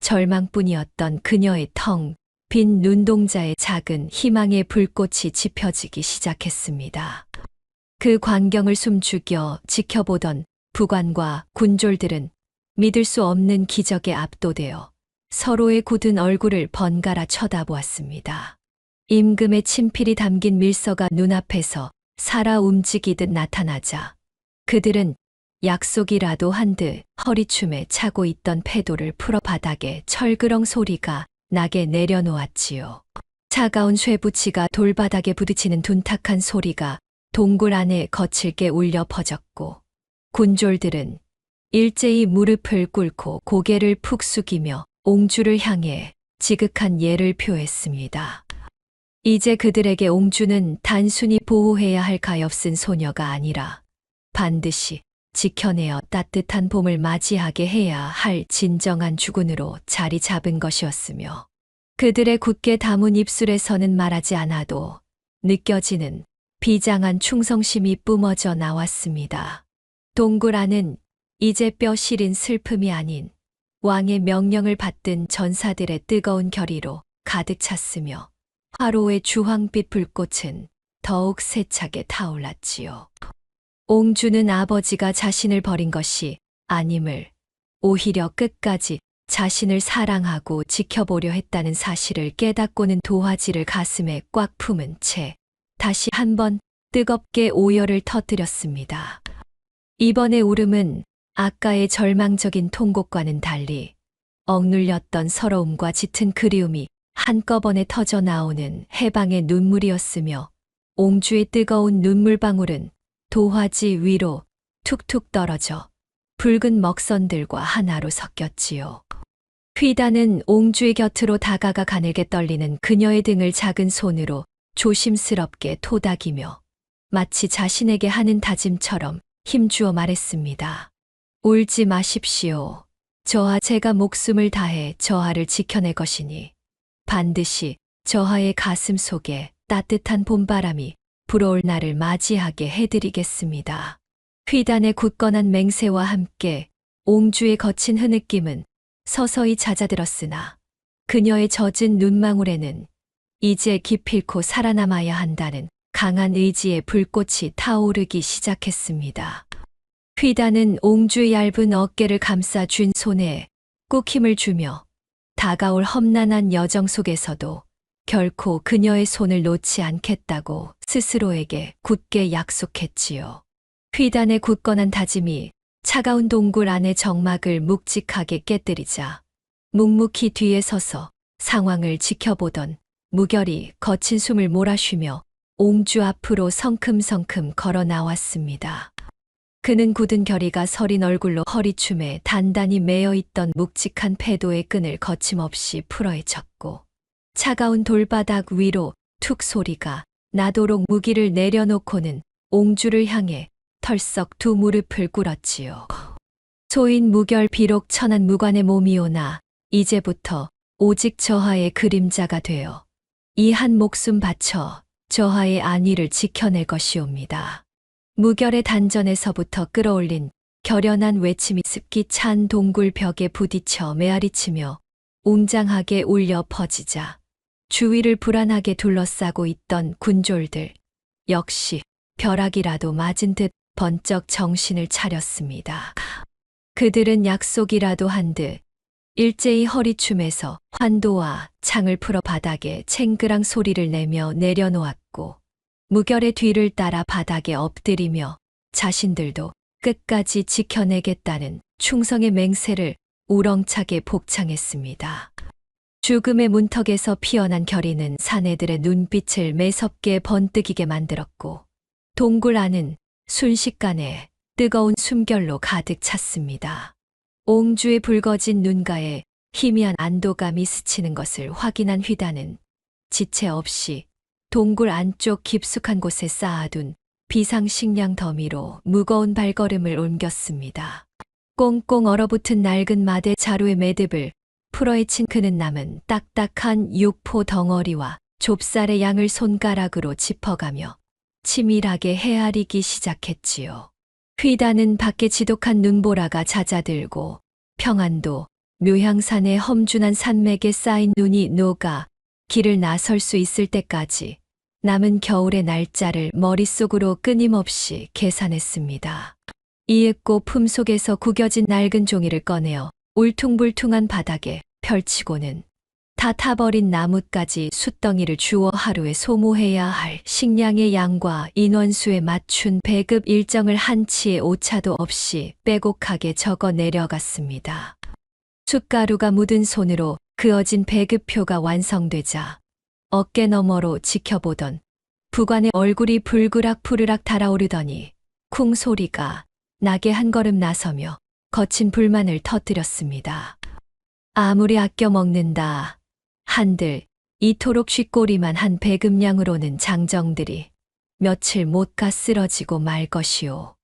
B: 절망뿐이었던 그녀의 텅 빈 눈동자에 작은 희망의 불꽃이 지펴지기 시작했습니다. 그 광경을 숨죽여 지켜보던 부관과 군졸들은 믿을 수 없는 기적에 압도되어 서로의 굳은 얼굴을 번갈아 쳐다보았습니다. 임금의 친필이 담긴 밀서가 눈앞에서 살아 움직이듯 나타나자 그들은 약속이라도 한 듯 허리춤에 차고 있던 패도를 풀어 바닥에 철그렁 소리가 나게 내려놓았지요. 차가운 쇠붙이가 돌바닥에 부딪히는 둔탁한 소리가 동굴 안에 거칠게 울려 퍼졌고 군졸들은 일제히 무릎을 꿇고 고개를 푹 숙이며 옹주를 향해 지극한 예를 표했습니다. 이제 그들에게 옹주는 단순히 보호해야 할 가엾은 소녀가 아니라 반드시 지켜내어 따뜻한 봄을 맞이하게 해야 할 진정한 주군으로 자리 잡은 것이었으며 그들의 굳게 담은 입술에서는 말하지 않아도 느껴지는 비장한 충성심이 뿜어져 나왔습니다. 동굴 안은 이제 뼈 시린 슬픔이 아닌 왕의 명령을 받든 전사들의 뜨거운 결의로 가득 찼으며 화로의 주황빛 불꽃은 더욱 세차게 타올랐지요. 옹주는 아버지가 자신을 버린 것이 아님을 오히려 끝까지 자신을 사랑하고 지켜보려 했다는 사실을 깨닫고는 도화지를 가슴에 꽉 품은 채 다시 한번 뜨겁게 오열을 터뜨렸습니다. 이번의 울음은 아까의 절망적인 통곡과는 달리 억눌렸던 서러움과 짙은 그리움이 한꺼번에 터져 나오는 해방의 눈물이었으며 옹주의 뜨거운 눈물방울은 도화지 위로 툭툭 떨어져 붉은 먹선들과 하나로 섞였지요. 휘단은 옹주의 곁으로 다가가 가늘게 떨리는 그녀의 등을 작은 손으로 조심스럽게 토닥이며 마치 자신에게 하는 다짐처럼 힘주어 말했습니다. 울지 마십시오. 저와 제가 목숨을 다해 저하를 지켜낼 것이니 반드시 저하의 가슴 속에 따뜻한 봄바람이 불어올 날을 맞이하게 해드리겠습니다. 휘단의 굳건한 맹세와 함께 옹주의 거친 흐느낌은 서서히 잦아들었으나 그녀의 젖은 눈망울에는 이제 기필코 살아남아야 한다는 강한 의지의 불꽃이 타오르기 시작했습니다. 휘단은 옹주의 얇은 어깨를 감싸 쥔 손에 꾹 힘을 주며 다가올 험난한 여정 속에서도 결코 그녀의 손을 놓지 않겠다고 스스로에게 굳게 약속했지요. 휘단의 굳건한 다짐이 차가운 동굴 안의 정막을 묵직하게 깨뜨리자 묵묵히 뒤에 서서 상황을 지켜보던 무결이 거친 숨을 몰아쉬며 옹주 앞으로 성큼성큼 걸어 나왔습니다. 그는 굳은 결의가 서린 얼굴로 허리춤에 단단히 매어있던 묵직한 패도의 끈을 거침없이 풀어헤쳤고 차가운 돌바닥 위로 툭 소리가 나도록 무기를 내려놓고는 옹주를 향해 털썩 두 무릎을 꿇었지요. 소인 무결 비록 천한 무관의 몸이오나 이제부터 오직 저하의 그림자가 되어 이 한 목숨 바쳐 저하의 안위를 지켜낼 것이옵니다. 무결의 단전에서부터 끌어올린 결연한 외침이 습기 찬 동굴 벽에 부딪혀 메아리치며 웅장하게 울려 퍼지자 주위를 불안하게 둘러싸고 있던 군졸들 역시 벼락이라도 맞은 듯 번쩍 정신을 차렸습니다. 그들은 약속이라도 한 듯 일제히 허리춤에서 환도와 창을 풀어 바닥에 챙그랑 소리를 내며 내려놓았고 무결의 뒤를 따라 바닥에 엎드리며 자신들도 끝까지 지켜내겠다는 충성의 맹세를 우렁차게 복창했습니다. 죽음의 문턱에서 피어난 결의는 사내들의 눈빛을 매섭게 번뜩이게 만들었고 동굴 안은 순식간에 뜨거운 숨결로 가득 찼습니다. 옹주의 붉어진 눈가에 희미한 안도감이 스치는 것을 확인한 휘단은 지체 없이 동굴 안쪽 깊숙한 곳에 쌓아둔 비상식량 더미로 무거운 발걸음을 옮겼습니다. 꽁꽁 얼어붙은 낡은 마대 자루의 매듭을 풀어헤친 그는 남은 딱딱한 육포 덩어리와 좁쌀의 양을 손가락으로 짚어가며 치밀하게 헤아리기 시작했지요. 휘단은 밖에 지독한 눈보라가 잦아들고 평안도 묘향산의 험준한 산맥에 쌓인 눈이 녹아 길을 나설 수 있을 때까지 남은 겨울의 날짜를 머릿속으로 끊임없이 계산했습니다. 이윽고 품속에서 구겨진 낡은 종이를 꺼내어 울퉁불퉁한 바닥에 펼치고는 다 타버린 나뭇가지 숫덩이를 주워 하루에 소모해야 할 식량의 양과 인원수에 맞춘 배급 일정을 한치의 오차도 없이 빼곡하게 적어 내려갔습니다. 숟가루가 묻은 손으로 그어진 배급표가 완성되자 어깨 너머로 지켜보던 부관의 얼굴이 불그락 푸르락 달아오르더니 쿵 소리가 나게 한 걸음 나서며 거친 불만을 터뜨렸습니다. 아무리 아껴 먹는다 한들 이토록 쥐꼬리만 한 배급량으로는 장정들이 며칠 못 가 쓰러지고 말 것이오.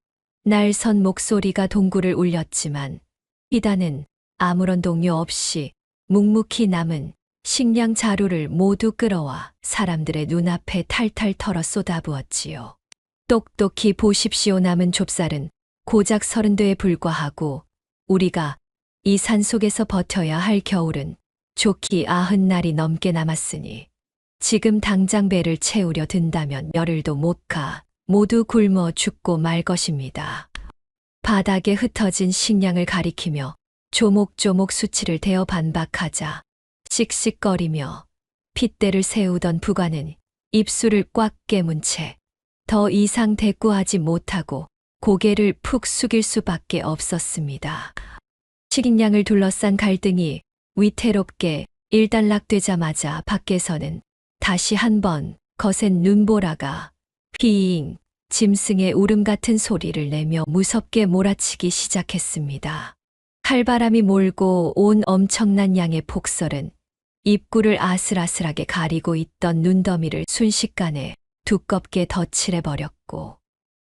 B: 날선 목소리가 동굴을 울렸지만 휘단은 아무런 동요 없이 묵묵히 남은 식량 자루를 모두 끌어와 사람들의 눈앞에 탈탈 털어 쏟아부었지요. 똑똑히 보십시오. 남은 좁쌀은 고작 30대에 불과하고 우리가 이 산속에서 버텨야 할 겨울은 좋기 90날이 넘게 남았으니 지금 당장 배를 채우려 든다면 열흘도 못 가 모두 굶어 죽고 말 것입니다. 바닥에 흩어진 식량을 가리키며 조목조목 수치를 대어 반박하자 씩씩거리며 핏대를 세우던 부관은 입술을 꽉 깨문 채 더 이상 대꾸하지 못하고 고개를 푹 숙일 수밖에 없었습니다. 식량을 둘러싼 갈등이 위태롭게 일단락되자마자 밖에서는 다시 한번 거센 눈보라가 휘잉 짐승의 울음 같은 소리를 내며 무섭게 몰아치기 시작했습니다. 칼바람이 몰고 온 엄청난 양의 폭설은 입구를 아슬아슬하게 가리고 있던 눈더미를 순식간에 두껍게 덧칠해버렸고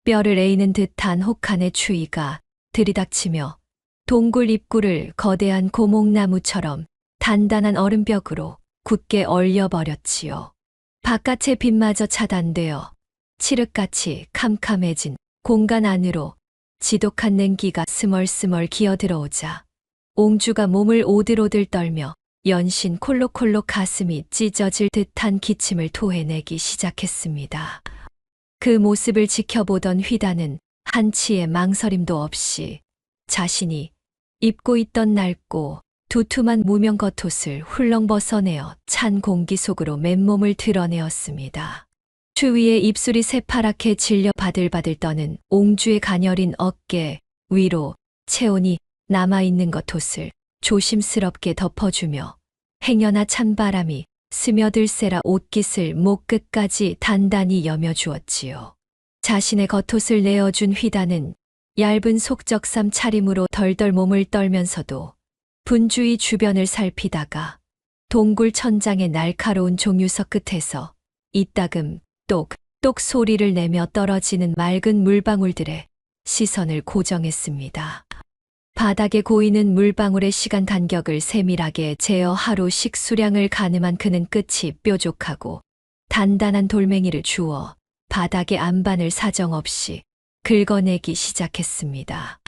B: 뼈를 에이는 듯한 혹한의 추위가 들이닥치며 동굴 입구를 거대한 고목나무처럼 단단한 얼음벽으로 굳게 얼려버렸지요. 바깥의 빛마저 차단되어 칠흑같이 캄캄해진 공간 안으로 지독한 냉기가 스멀스멀 기어들어오자 옹주가 몸을 오들오들 떨며 연신 콜록콜록 가슴이 찢어질 듯한 기침을 토해내기 시작했습니다. 그 모습을 지켜보던 휘단은 한치의 망설임도 없이 자신이 입고 있던 낡고 두툼한 무명 겉옷을 훌렁 벗어내어 찬 공기 속으로 맨몸을 드러내었습니다. 추위에 입술이 새파랗게 질려 바들바들 떠는 옹주의 가녀린 어깨 위로 체온이 남아있는 겉옷을 조심스럽게 덮어주며 행여나 찬바람이 스며들세라 옷깃을 목 끝까지 단단히 여며주었지요. 자신의 겉옷을 내어준 휘단은 얇은 속적삼 차림으로 덜덜 몸을 떨면서도 분주히 주변을 살피다가 동굴 천장의 날카로운 종유석 끝에서 이따금 똑똑 소리를 내며 떨어지는 맑은 물방울들의 시선을 고정했습니다. 바닥에 고이는 물방울의 시간 간격을 세밀하게 재어 하루 식수량을 가늠한 그는 끝이 뾰족하고 단단한 돌멩이를 주워 바닥의 안반을 사정없이 긁어내기 시작했습니다.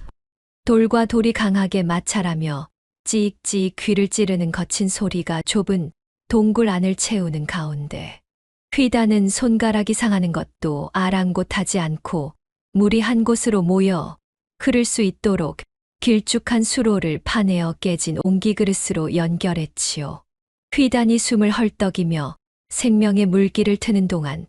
B: 돌과 돌이 강하게 마찰하며 찌익찌익 귀를 찌르는 거친 소리가 좁은 동굴 안을 채우는 가운데 휘단은 손가락이 상하는 것도 아랑곳하지 않고 물이 한 곳으로 모여 흐를 수 있도록 길쭉한 수로를 파내어 깨진 옹기그릇으로 연결했지요. 휘단이 숨을 헐떡이며 생명의 물기를 트는 동안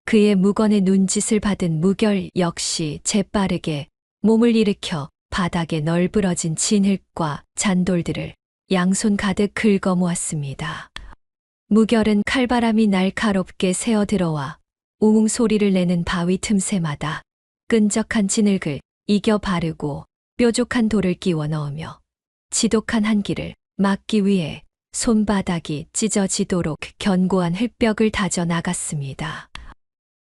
B: 그의 무건의 눈짓을 받은 무결 역시 재빠르게 몸을 일으켜 바닥에 널브러진 진흙과 잔돌들을 양손 가득 긁어 모았습니다. 무결은 칼바람이 날카롭게 새어 들어와 우웅 소리를 내는 바위 틈새마다 끈적한 진흙을 이겨 바르고 뾰족한 돌을 끼워 넣으며 지독한 한기를 막기 위해 손바닥이 찢어지도록 견고한 흙벽을 다져 나갔습니다.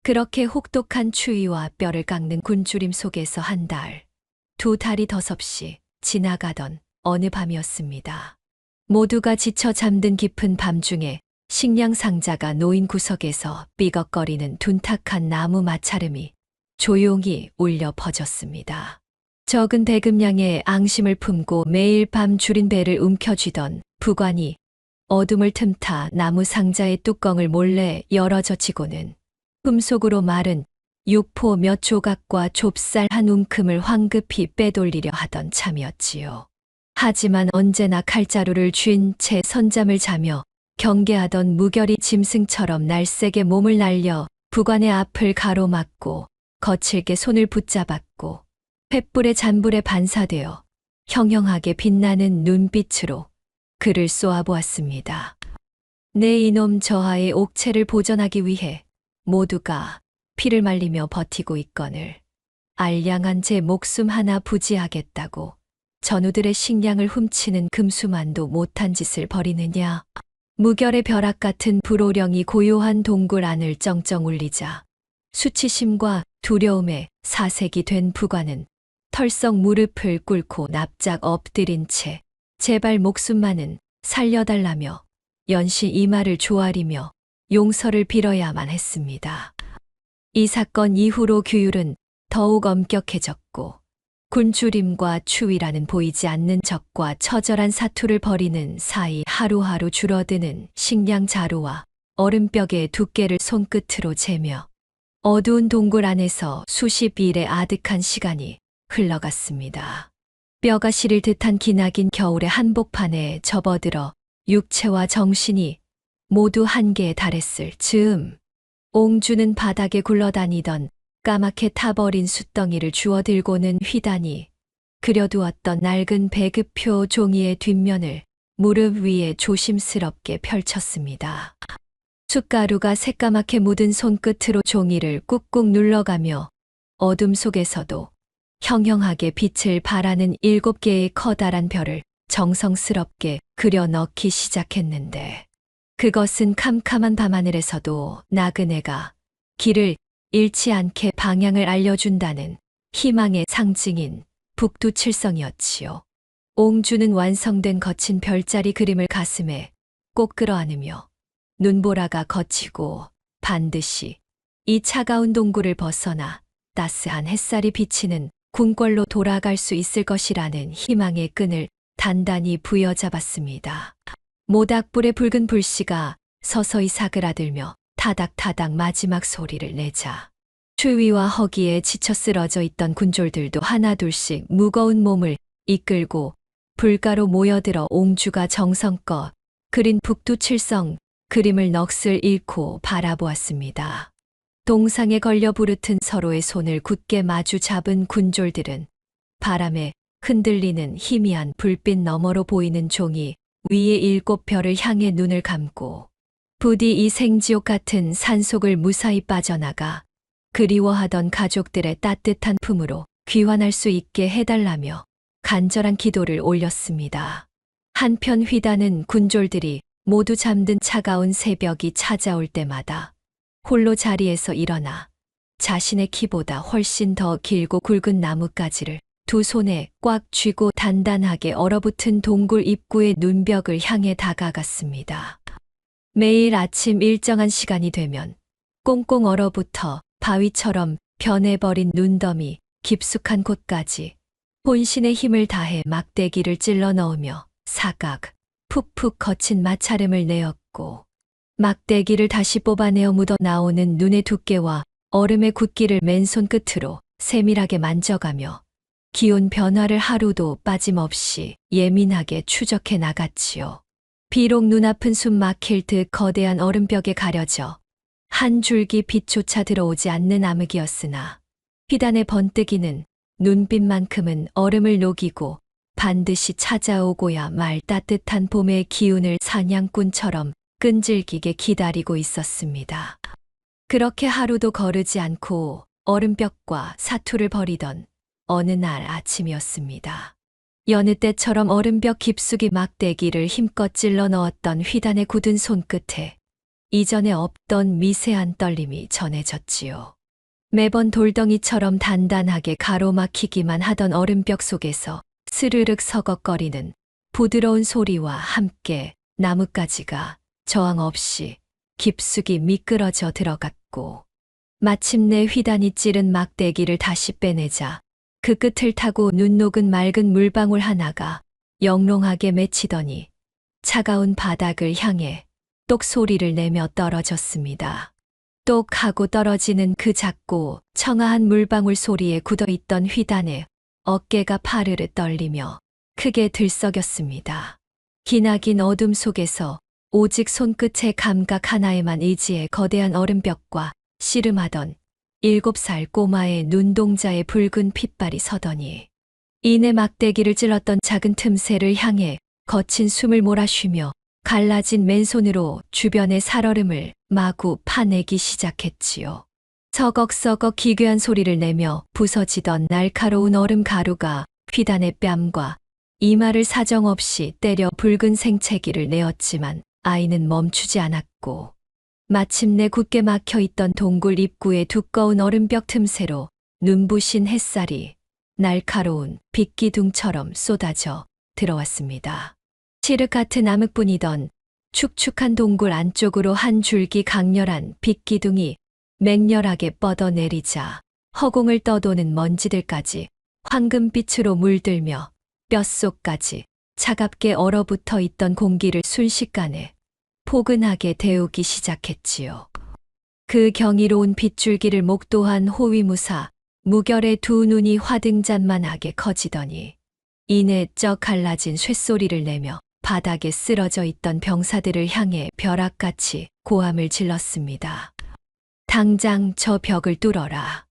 B: 그렇게 혹독한 추위와 뼈를 깎는 굶주림 속에서 한 달, 두 달이 더섭시 지나가던 어느 밤이었습니다. 모두가 지쳐 잠든 깊은 밤중에 식량 상자가 놓인 구석에서 삐걱거리는 둔탁한 나무 마찰음이 조용히 울려 퍼졌습니다. 적은 대금량의 앙심을 품고 매일 밤 줄인 배를 움켜쥐던 부관이 어둠을 틈타 나무 상자의 뚜껑을 몰래 열어젖히고는 꿈속으로 마른 육포 몇 조각과 좁쌀 한 움큼을 황급히 빼돌리려 하던 참이었지요. 하지만 언제나 칼자루를 쥔 채 선잠을 자며 경계하던 무결이 짐승처럼 날쌔게 몸을 날려 부관의 앞을 가로막고 거칠게 손을 붙잡았고 횃불의 잔불에 반사되어 형형하게 빛나는 눈빛으로 그를 쏘아보았습니다. 내 이놈 저하의 옥체를 보전하기 위해 모두가 피를 말리며 버티고 있거늘 알량한 제 목숨 하나 부지하겠다고 전우들의 식량을 훔치는 금수만도 못한 짓을 벌이느냐. 무결의 벼락 같은 불호령이 고요한 동굴 안을 쩡쩡 울리자 수치심과 두려움에 사색이 된 부관은 털썩 무릎을 꿇고 납작 엎드린 채 제발 목숨만은 살려달라며 연신 이마를 조아리며 용서를 빌어야만 했습니다. 이 사건 이후로 규율은 더욱 엄격해졌고 굶주림과 추위라는 보이지 않는 적과 처절한 사투를 벌이는 사이 하루하루 줄어드는 식량 자루와 얼음벽의 두께를 손끝으로 재며 어두운 동굴 안에서 수십 일의 아득한 시간이 흘러갔습니다. 뼈가 시릴 듯한 기나긴 겨울의 한복판에 접어들어 육체와 정신이 모두 한계에 달했을 즈음 옹주는 바닥에 굴러다니던 까맣게 타버린 숫덩이를 주워 들고는 휘단이 그려두었던 낡은 배급표 종이의 뒷면을 무릎 위에 조심스럽게 펼쳤습니다. 숫가루가 새까맣게 묻은 손끝으로 종이를 꾹꾹 눌러가며 어둠 속에서도 형형하게 빛을 발하는 7개의 커다란 별을 정성스럽게 그려 넣기 시작했는데 그것은 캄캄한 밤하늘에서도 나그네가 길을 잃지 않게 방향을 알려준다는 희망의 상징인 북두칠성이었지요. 옹주는 완성된 거친 별자리 그림을 가슴에 꼭 끌어안으며 눈보라가 거치고 반드시 이 차가운 동굴을 벗어나 따스한 햇살이 비치는 궁궐로 돌아갈 수 있을 것이라는 희망의 끈을 단단히 부여잡았습니다. 모닥불의 붉은 불씨가 서서히 사그라들며 타닥타닥 마지막 소리를 내자 추위와 허기에 지쳐 쓰러져 있던 군졸들도 하나둘씩 무거운 몸을 이끌고 불가로 모여들어 옹주가 정성껏 그린 북두칠성 그림을 넋을 잃고 바라보았습니다. 동상에 걸려 부르튼 서로의 손을 굳게 마주 잡은 군졸들은 바람에 흔들리는 희미한 불빛 너머로 보이는 종이 위의 7별을 향해 눈을 감고 부디 이 생지옥 같은 산속을 무사히 빠져나가 그리워하던 가족들의 따뜻한 품으로 귀환할 수 있게 해달라며 간절한 기도를 올렸습니다. 한편 휘다는 군졸들이 모두 잠든 차가운 새벽이 찾아올 때마다 홀로 자리에서 일어나 자신의 키보다 훨씬 더 길고 굵은 나뭇가지를 두 손에 꽉 쥐고 단단하게 얼어붙은 동굴 입구의 눈벽을 향해 다가갔습니다. 매일 아침 일정한 시간이 되면 꽁꽁 얼어붙어 바위처럼 변해버린 눈더미 깊숙한 곳까지 혼신의 힘을 다해 막대기를 찔러 넣으며 사각, 푹푹 거친 마찰음을 내었고 막대기를 다시 뽑아내어 묻어 나오는 눈의 두께와 얼음의 굳기를 맨손 끝으로 세밀하게 만져가며 기온 변화를 하루도 빠짐없이 예민하게 추적해 나갔지요. 비록 눈앞은 숨 막힐 듯 거대한 얼음벽에 가려져 한 줄기 빛조차 들어오지 않는 암흑이었으나 휘단의 번뜩이는 눈빛만큼은 얼음을 녹이고 반드시 찾아오고야 말 따뜻한 봄의 기운을 사냥꾼처럼 끈질기게 기다리고 있었습니다. 그렇게 하루도 거르지 않고 얼음벽과 사투를 벌이던 어느 날 아침이었습니다. 여느 때처럼 얼음벽 깊숙이 막대기를 힘껏 찔러 넣었던 휘단의 굳은 손끝에 이전에 없던 미세한 떨림이 전해졌지요. 매번 돌덩이처럼 단단하게 가로막히기만 하던 얼음벽 속에서 스르륵 서걱거리는 부드러운 소리와 함께 나뭇가지가 저항 없이 깊숙이 미끄러져 들어갔고 마침내 휘단이 찌른 막대기를 다시 빼내자 그 끝을 타고 눈 녹은 맑은 물방울 하나가 영롱하게 맺히더니 차가운 바닥을 향해 똑 소리를 내며 떨어졌습니다. 똑 하고 떨어지는 그 작고 청아한 물방울 소리에 굳어있던 휘단의 어깨가 파르르 떨리며 크게 들썩였습니다. 기나긴 어둠 속에서 오직 손끝의 감각 하나에만 의지해 거대한 얼음벽과 씨름하던 7살 꼬마의 눈동자에 붉은 핏발이 서더니 이내 막대기를 찔렀던 작은 틈새를 향해 거친 숨을 몰아쉬며 갈라진 맨손으로 주변의 살얼음을 마구 파내기 시작했지요. 서걱서걱 기괴한 소리를 내며 부서지던 날카로운 얼음 가루가 휘단의 뺨과 이마를 사정없이 때려 붉은 생채기를 내었지만 아이는 멈추지 않았고 마침내 굳게 막혀있던 동굴 입구의 두꺼운 얼음벽 틈새로 눈부신 햇살이 날카로운 빛기둥처럼 쏟아져 들어왔습니다. 칠흑 같은 암흑뿐이던 축축한 동굴 안쪽으로 한 줄기 강렬한 빛기둥이 맹렬하게 뻗어내리자 허공을 떠도는 먼지들까지 황금빛으로 물들며 뼛속까지 차갑게 얼어붙어 있던 공기를 순식간에 포근하게 데우기 시작했지요. 그 경이로운 빗줄기를 목도한 호위무사 무결의 두 눈이 화등잔만하게 커지더니 이내 쩍 갈라진 쇳소리를 내며 바닥에 쓰러져 있던 병사들을 향해 벼락같이 고함을 질렀습니다. 당장 저 벽을 뚫어라.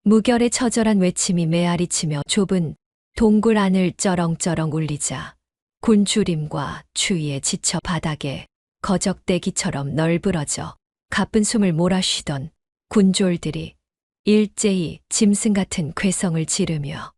B: 무결의 처절한 외침이 메아리치며 좁은 동굴 안을 쩌렁쩌렁 울리자 곤주림과 추위에 지쳐 바닥에 거적대기처럼 널브러져 가쁜 숨을 몰아쉬던 군졸들이 일제히 짐승 같은 괴성을 지르며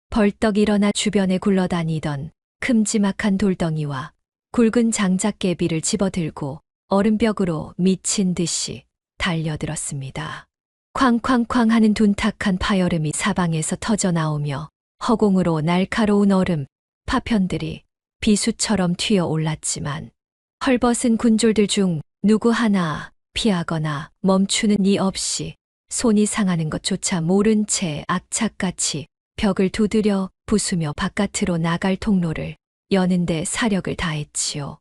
B: 벌떡 일어나 주변에 굴러다니던 큼지막한 돌덩이와 굵은 장작개비를 집어들고 얼음벽으로 미친 듯이 달려들었습니다. 쾅쾅쾅 하는 둔탁한 파열음이 사방에서 터져 나오며 허공으로 날카로운 얼음 파편들이 비수처럼 튀어 올랐지만 헐벗은 군졸들 중 누구 하나 피하거나 멈추는 이 없이 손이 상하는 것조차 모른 채 악착같이 벽을 두드려 부수며 바깥으로 나갈 통로를 여는데 사력을 다했지요.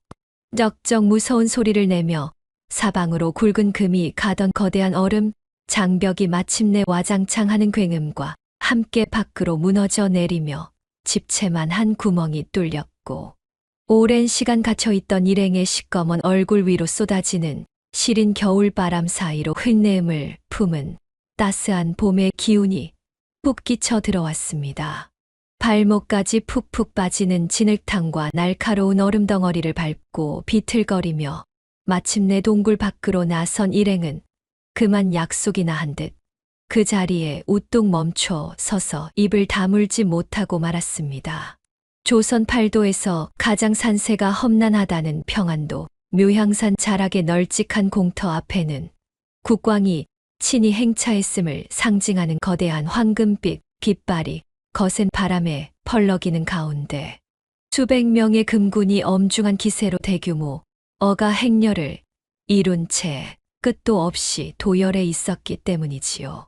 B: 쩍쩍 무서운 소리를 내며 사방으로 굵은 금이 가던 거대한 얼음 장벽이 마침내 와장창하는 굉음과 함께 밖으로 무너져 내리며 집채만 한 구멍이 뚫렸고 오랜 시간 갇혀있던 일행의 시꺼먼 얼굴 위로 쏟아지는 시린 겨울바람 사이로 흙내음을 품은 따스한 봄의 기운이 푹 끼쳐 들어왔습니다. 발목까지 푹푹 빠지는 진흙탕과 날카로운 얼음덩어리를 밟고 비틀거리며 마침내 동굴 밖으로 나선 일행은 그만 약속이나 한 듯 그 자리에 우뚝 멈춰 서서 입을 다물지 못하고 말았습니다. 조선 팔도에서 가장 산세가 험난하다는 평안도 묘향산 자락의 널찍한 공터 앞에는 국광이 친히 행차했음을 상징하는 거대한 황금빛 깃발이 거센 바람에 펄럭이는 가운데 수백 명의 금군이 엄중한 기세로 대규모 어가 행렬을 이룬 채 끝도 없이 도열해 있었기 때문이지요.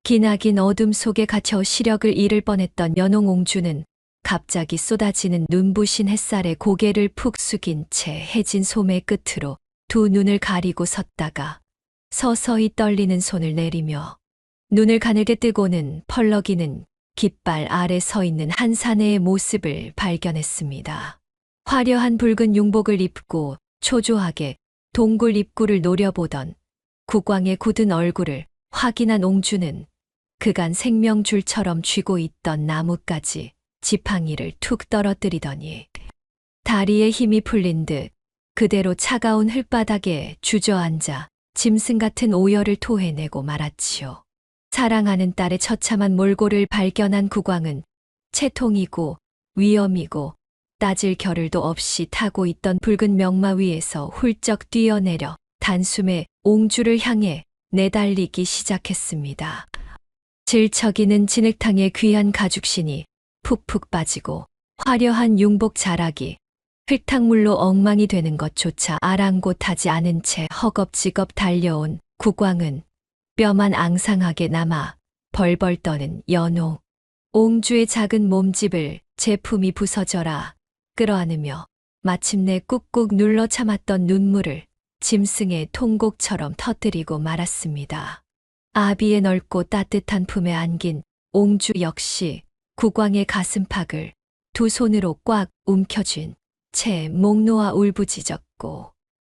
B: 기나긴 어둠 속에 갇혀 시력을 잃을 뻔했던 연홍옹주는 갑자기 쏟아지는 눈부신 햇살에 고개를 푹 숙인 채 해진 소매 끝으로 두 눈을 가리고 섰다가 서서히 떨리는 손을 내리며 눈을 가늘게 뜨고는 펄럭이는 깃발 아래 서 있는 한 사내의 모습을 발견했습니다. 화려한 붉은 융복을 입고 초조하게 동굴 입구를 노려보던 국왕의 굳은 얼굴을 확인한 옹주는 그간 생명줄처럼 쥐고 있던 나뭇가지 지팡이를 툭 떨어뜨리더니 다리에 힘이 풀린 듯 그대로 차가운 흙바닥에 주저앉아 짐승 같은 오열을 토해내고 말았지요. 사랑하는 딸의 처참한 몰골을 발견한 국왕은 채통이고 위엄이고 따질 겨를도 없이 타고 있던 붉은 명마 위에서 훌쩍 뛰어내려 단숨에 옹주를 향해 내달리기 시작했습니다. 질척이는 진흙탕의 귀한 가죽신이 푹푹 빠지고 화려한 융복 자락이 흙탕물로 엉망이 되는 것조차 아랑곳하지 않은 채 허겁지겁 달려온 국왕은 뼈만 앙상하게 남아 벌벌 떠는 연호, 옹주의 작은 몸집을 제품이 부서져라 끌어안으며 마침내 꾹꾹 눌러 참았던 눈물을 짐승의 통곡처럼 터뜨리고 말았습니다. 아비의 넓고 따뜻한 품에 안긴 옹주 역시 국왕의 가슴팍을 두 손으로 꽉 움켜쥔 채 목 놓아 울부짖었고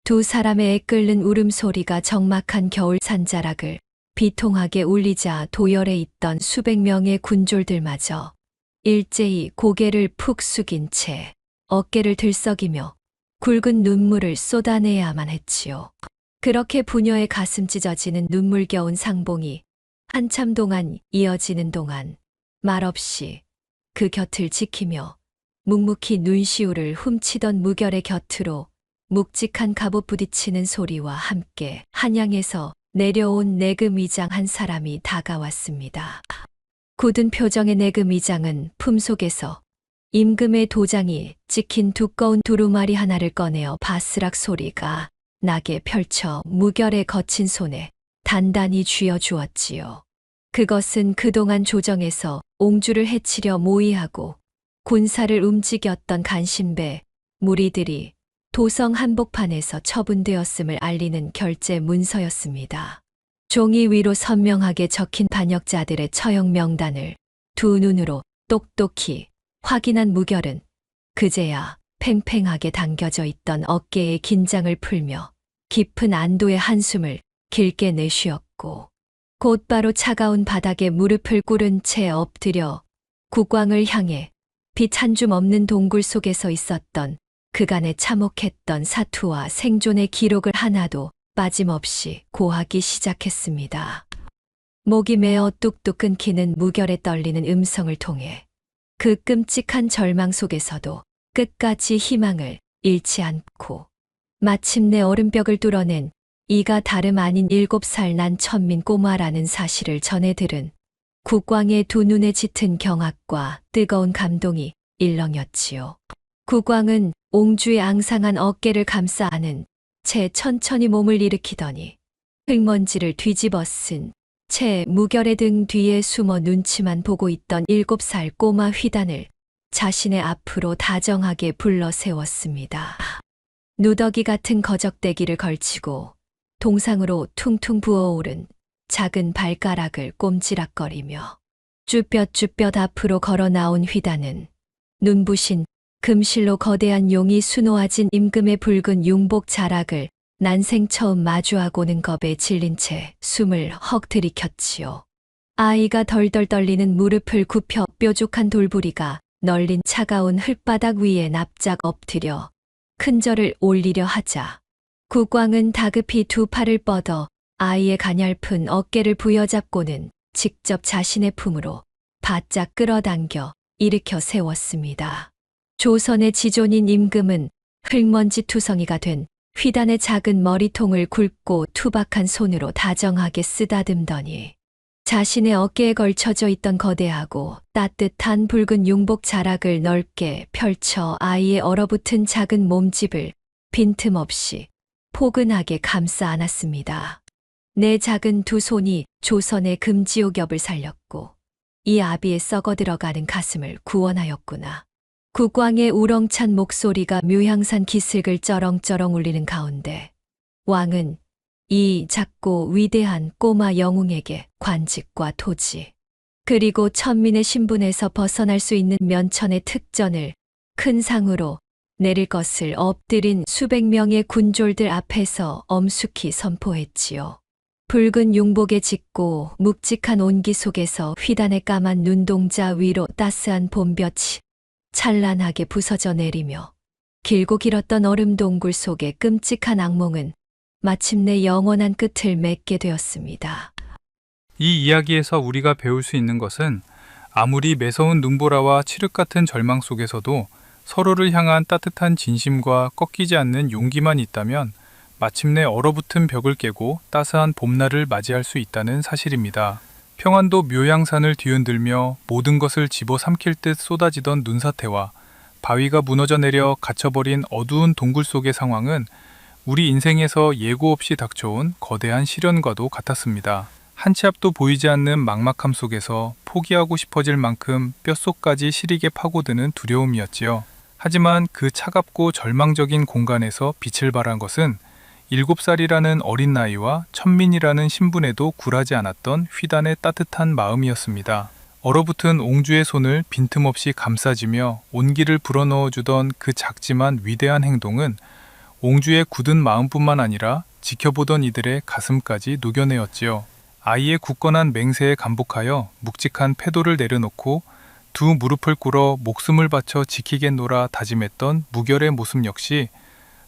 B: 두 사람의 애끓는 울음소리가 적막한 겨울 산자락을 비통하게 울리자 도열에 있던 수백 명의 군졸들마저 일제히 고개를 푹 숙인 채 어깨를 들썩이며 굵은 눈물을 쏟아내야만 했지요. 그렇게 부녀의 가슴 찢어지는 눈물겨운 상봉이 한참 동안 이어지는 동안 말없이 그 곁을 지키며 묵묵히 눈시울을 훔치던 무결의 곁으로 묵직한 갑옷 부딪히는 소리와 함께 한양에서 내려온 내금 위장 한 사람이 다가왔습니다. 굳은 표정의 내금 위장은 품속에서 임금의 도장이 찍힌 두꺼운 두루마리 하나를 꺼내어 바스락 소리가 나게 펼쳐 무결의 거친 손에 단단히 쥐어주었지요. 그것은 그동안 조정에서 옹주를 해치려 모의하고 군사를 움직였던 간신배 무리들이 도성 한복판에서 처분되었음을 알리는 결제 문서였습니다. 종이 위로 선명하게 적힌 반역자들의 처형 명단을 두 눈으로 똑똑히 확인한 무결은 그제야 팽팽하게 당겨져 있던 어깨의 긴장을 풀며 깊은 안도의 한숨을 길게 내쉬었고 곧바로 차가운 바닥에 무릎을 꿇은 채 엎드려 국왕을 향해 빛 한 줌 없는 동굴 속에서 있었던 그간의 참혹했던 사투와 생존의 기록을 하나도 빠짐없이 고하기 시작했습니다. 목이 메어 뚝뚝 끊기는 무결에 떨리는 음성을 통해 그 끔찍한 절망 속에서도 끝까지 희망을 잃지 않고 마침내 얼음벽을 뚫어낸 이가 다름 아닌 7살 난 천민 꼬마라는 사실을 전해 들은 국왕의 두 눈에 짙은 경악과 뜨거운 감동이 일렁였지요. 국왕은 옹주의 앙상한 어깨를 감싸 안은 채 천천히 몸을 일으키더니 흙먼지를 뒤집어 쓴 채 무결의 등 뒤에 숨어 눈치만 보고 있던 7살 꼬마 휘단을 자신의 앞으로 다정하게 불러 세웠습니다. 누더기 같은 거적대기를 걸치고 동상으로 퉁퉁 부어오른 작은 발가락을 꼼지락거리며 쭈뼛쭈뼛 앞으로 걸어 나온 휘단은 눈부신 금실로 거대한 용이 수놓아진 임금의 붉은 융복 자락을 난생 처음 마주하고는 겁에 질린 채 숨을 헉 들이켰지요. 아이가 덜덜 떨리는 무릎을 굽혀 뾰족한 돌부리가 널린 차가운 흙바닥 위에 납작 엎드려 큰 절을 올리려 하자 국왕은 다급히 두 팔을 뻗어 아이의 가냘픈 어깨를 부여잡고는 직접 자신의 품으로 바짝 끌어당겨 일으켜 세웠습니다. 조선의 지존인 임금은 흙먼지 투성이가 된 휘단의 작은 머리통을 굵고 투박한 손으로 다정하게 쓰다듬더니 자신의 어깨에 걸쳐져 있던 거대하고 따뜻한 붉은 융복 자락을 넓게 펼쳐 아이의 얼어붙은 작은 몸집을 빈틈없이 포근하게 감싸 안았습니다. 내 작은 두 손이 조선의 금지옥엽을 살렸고 이 아비의 썩어들어가는 가슴을 구원하였구나. 국왕의 우렁찬 목소리가 묘향산 기슭을 쩌렁쩌렁 울리는 가운데 왕은 이 작고 위대한 꼬마 영웅에게 관직과 토지 그리고 천민의 신분에서 벗어날 수 있는 면천의 특전을 큰 상으로 내릴 것을 엎드린 수백 명의 군졸들 앞에서 엄숙히 선포했지요. 붉은 융복에 짙고 묵직한 온기 속에서 휘단의 까만 눈동자 위로 따스한 봄볕이 찬란하게 부서져 내리며 길고 길었던 얼음 동굴 속의 끔찍한 악몽은 마침내 영원한 끝을 맺게 되었습니다.
E: 이 이야기에서 우리가 배울 수 있는 것은 아무리 매서운 눈보라와 칠흑 같은 절망 속에서도 서로를 향한 따뜻한 진심과 꺾이지 않는 용기만 있다면 마침내 얼어붙은 벽을 깨고 따스한 봄날을 맞이할 수 있다는 사실입니다. 평안도 묘양산을 뒤흔들며 모든 것을 집어삼킬 듯 쏟아지던 눈사태와 바위가 무너져 내려 갇혀버린 어두운 동굴 속의 상황은 우리 인생에서 예고 없이 닥쳐온 거대한 시련과도 같았습니다. 한 치 앞도 보이지 않는 막막함 속에서 포기하고 싶어질 만큼 뼛속까지 시리게 파고드는 두려움이었지요. 하지만 그 차갑고 절망적인 공간에서 빛을 발한 것은 7살이라는 어린 나이와 천민이라는 신분에도 굴하지 않았던 휘단의 따뜻한 마음이었습니다. 얼어붙은 옹주의 손을 빈틈없이 감싸지며 온기를 불어넣어주던 그 작지만 위대한 행동은 옹주의 굳은 마음뿐만 아니라 지켜보던 이들의 가슴까지 녹여내었지요. 아이의 굳건한 맹세에 감복하여 묵직한 패도를 내려놓고 두 무릎을 꿇어 목숨을 바쳐 지키겠노라 다짐했던 무결의 모습 역시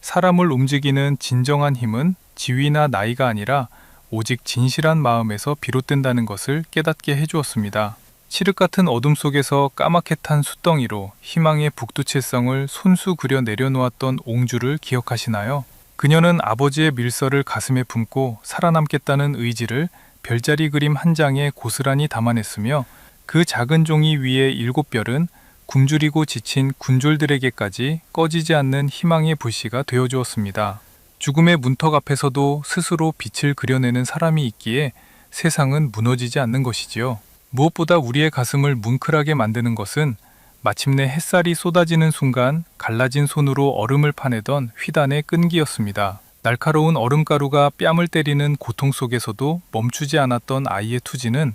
E: 사람을 움직이는 진정한 힘은 지위나 나이가 아니라 오직 진실한 마음에서 비롯된다는 것을 깨닫게 해주었습니다. 칠흑 같은 어둠 속에서 까맣게 탄 숯덩이로 희망의 북두칠성을 손수 그려 내려놓았던 옹주를 기억하시나요? 그녀는 아버지의 밀서를 가슴에 품고 살아남겠다는 의지를 별자리 그림 한 장에 고스란히 담아냈으며 그 작은 종이 위에 7별은 굶주리고 지친 군졸들에게까지 꺼지지 않는 희망의 불씨가 되어주었습니다. 죽음의 문턱 앞에서도 스스로 빛을 그려내는 사람이 있기에 세상은 무너지지 않는 것이지요. 무엇보다 우리의 가슴을 뭉클하게 만드는 것은 마침내 햇살이 쏟아지는 순간 갈라진 손으로 얼음을 파내던 휘단의 끈기였습니다. 날카로운 얼음가루가 뺨을 때리는 고통 속에서도 멈추지 않았던 아이의 투지는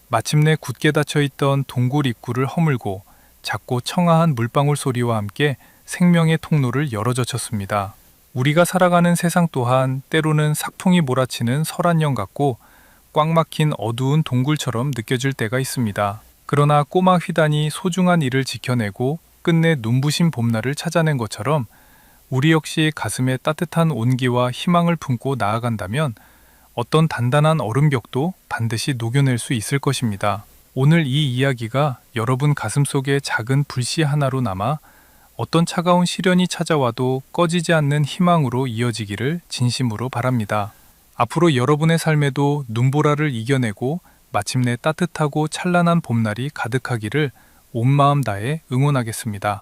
E: 마침내 굳게 닫혀있던 동굴 입구를 허물고 작고 청아한 물방울 소리와 함께 생명의 통로를 열어젖혔습니다. 우리가 살아가는 세상 또한 때로는 삭풍이 몰아치는 설한령 같고 꽉 막힌 어두운 동굴처럼 느껴질 때가 있습니다. 그러나 꼬마 휘단이 소중한 일을 지켜내고 끝내 눈부신 봄날을 찾아낸 것처럼 우리 역시 가슴에 따뜻한 온기와 희망을 품고 나아간다면 어떤 단단한 얼음벽도 반드시 녹여낼 수 있을 것입니다. 오늘 이 이야기가 여러분 가슴 속에 작은 불씨 하나로 남아 어떤 차가운 시련이 찾아와도 꺼지지 않는 희망으로 이어지기를 진심으로 바랍니다. 앞으로 여러분의 삶에도 눈보라를 이겨내고 마침내 따뜻하고 찬란한 봄날이 가득하기를 온 마음 다해 응원하겠습니다.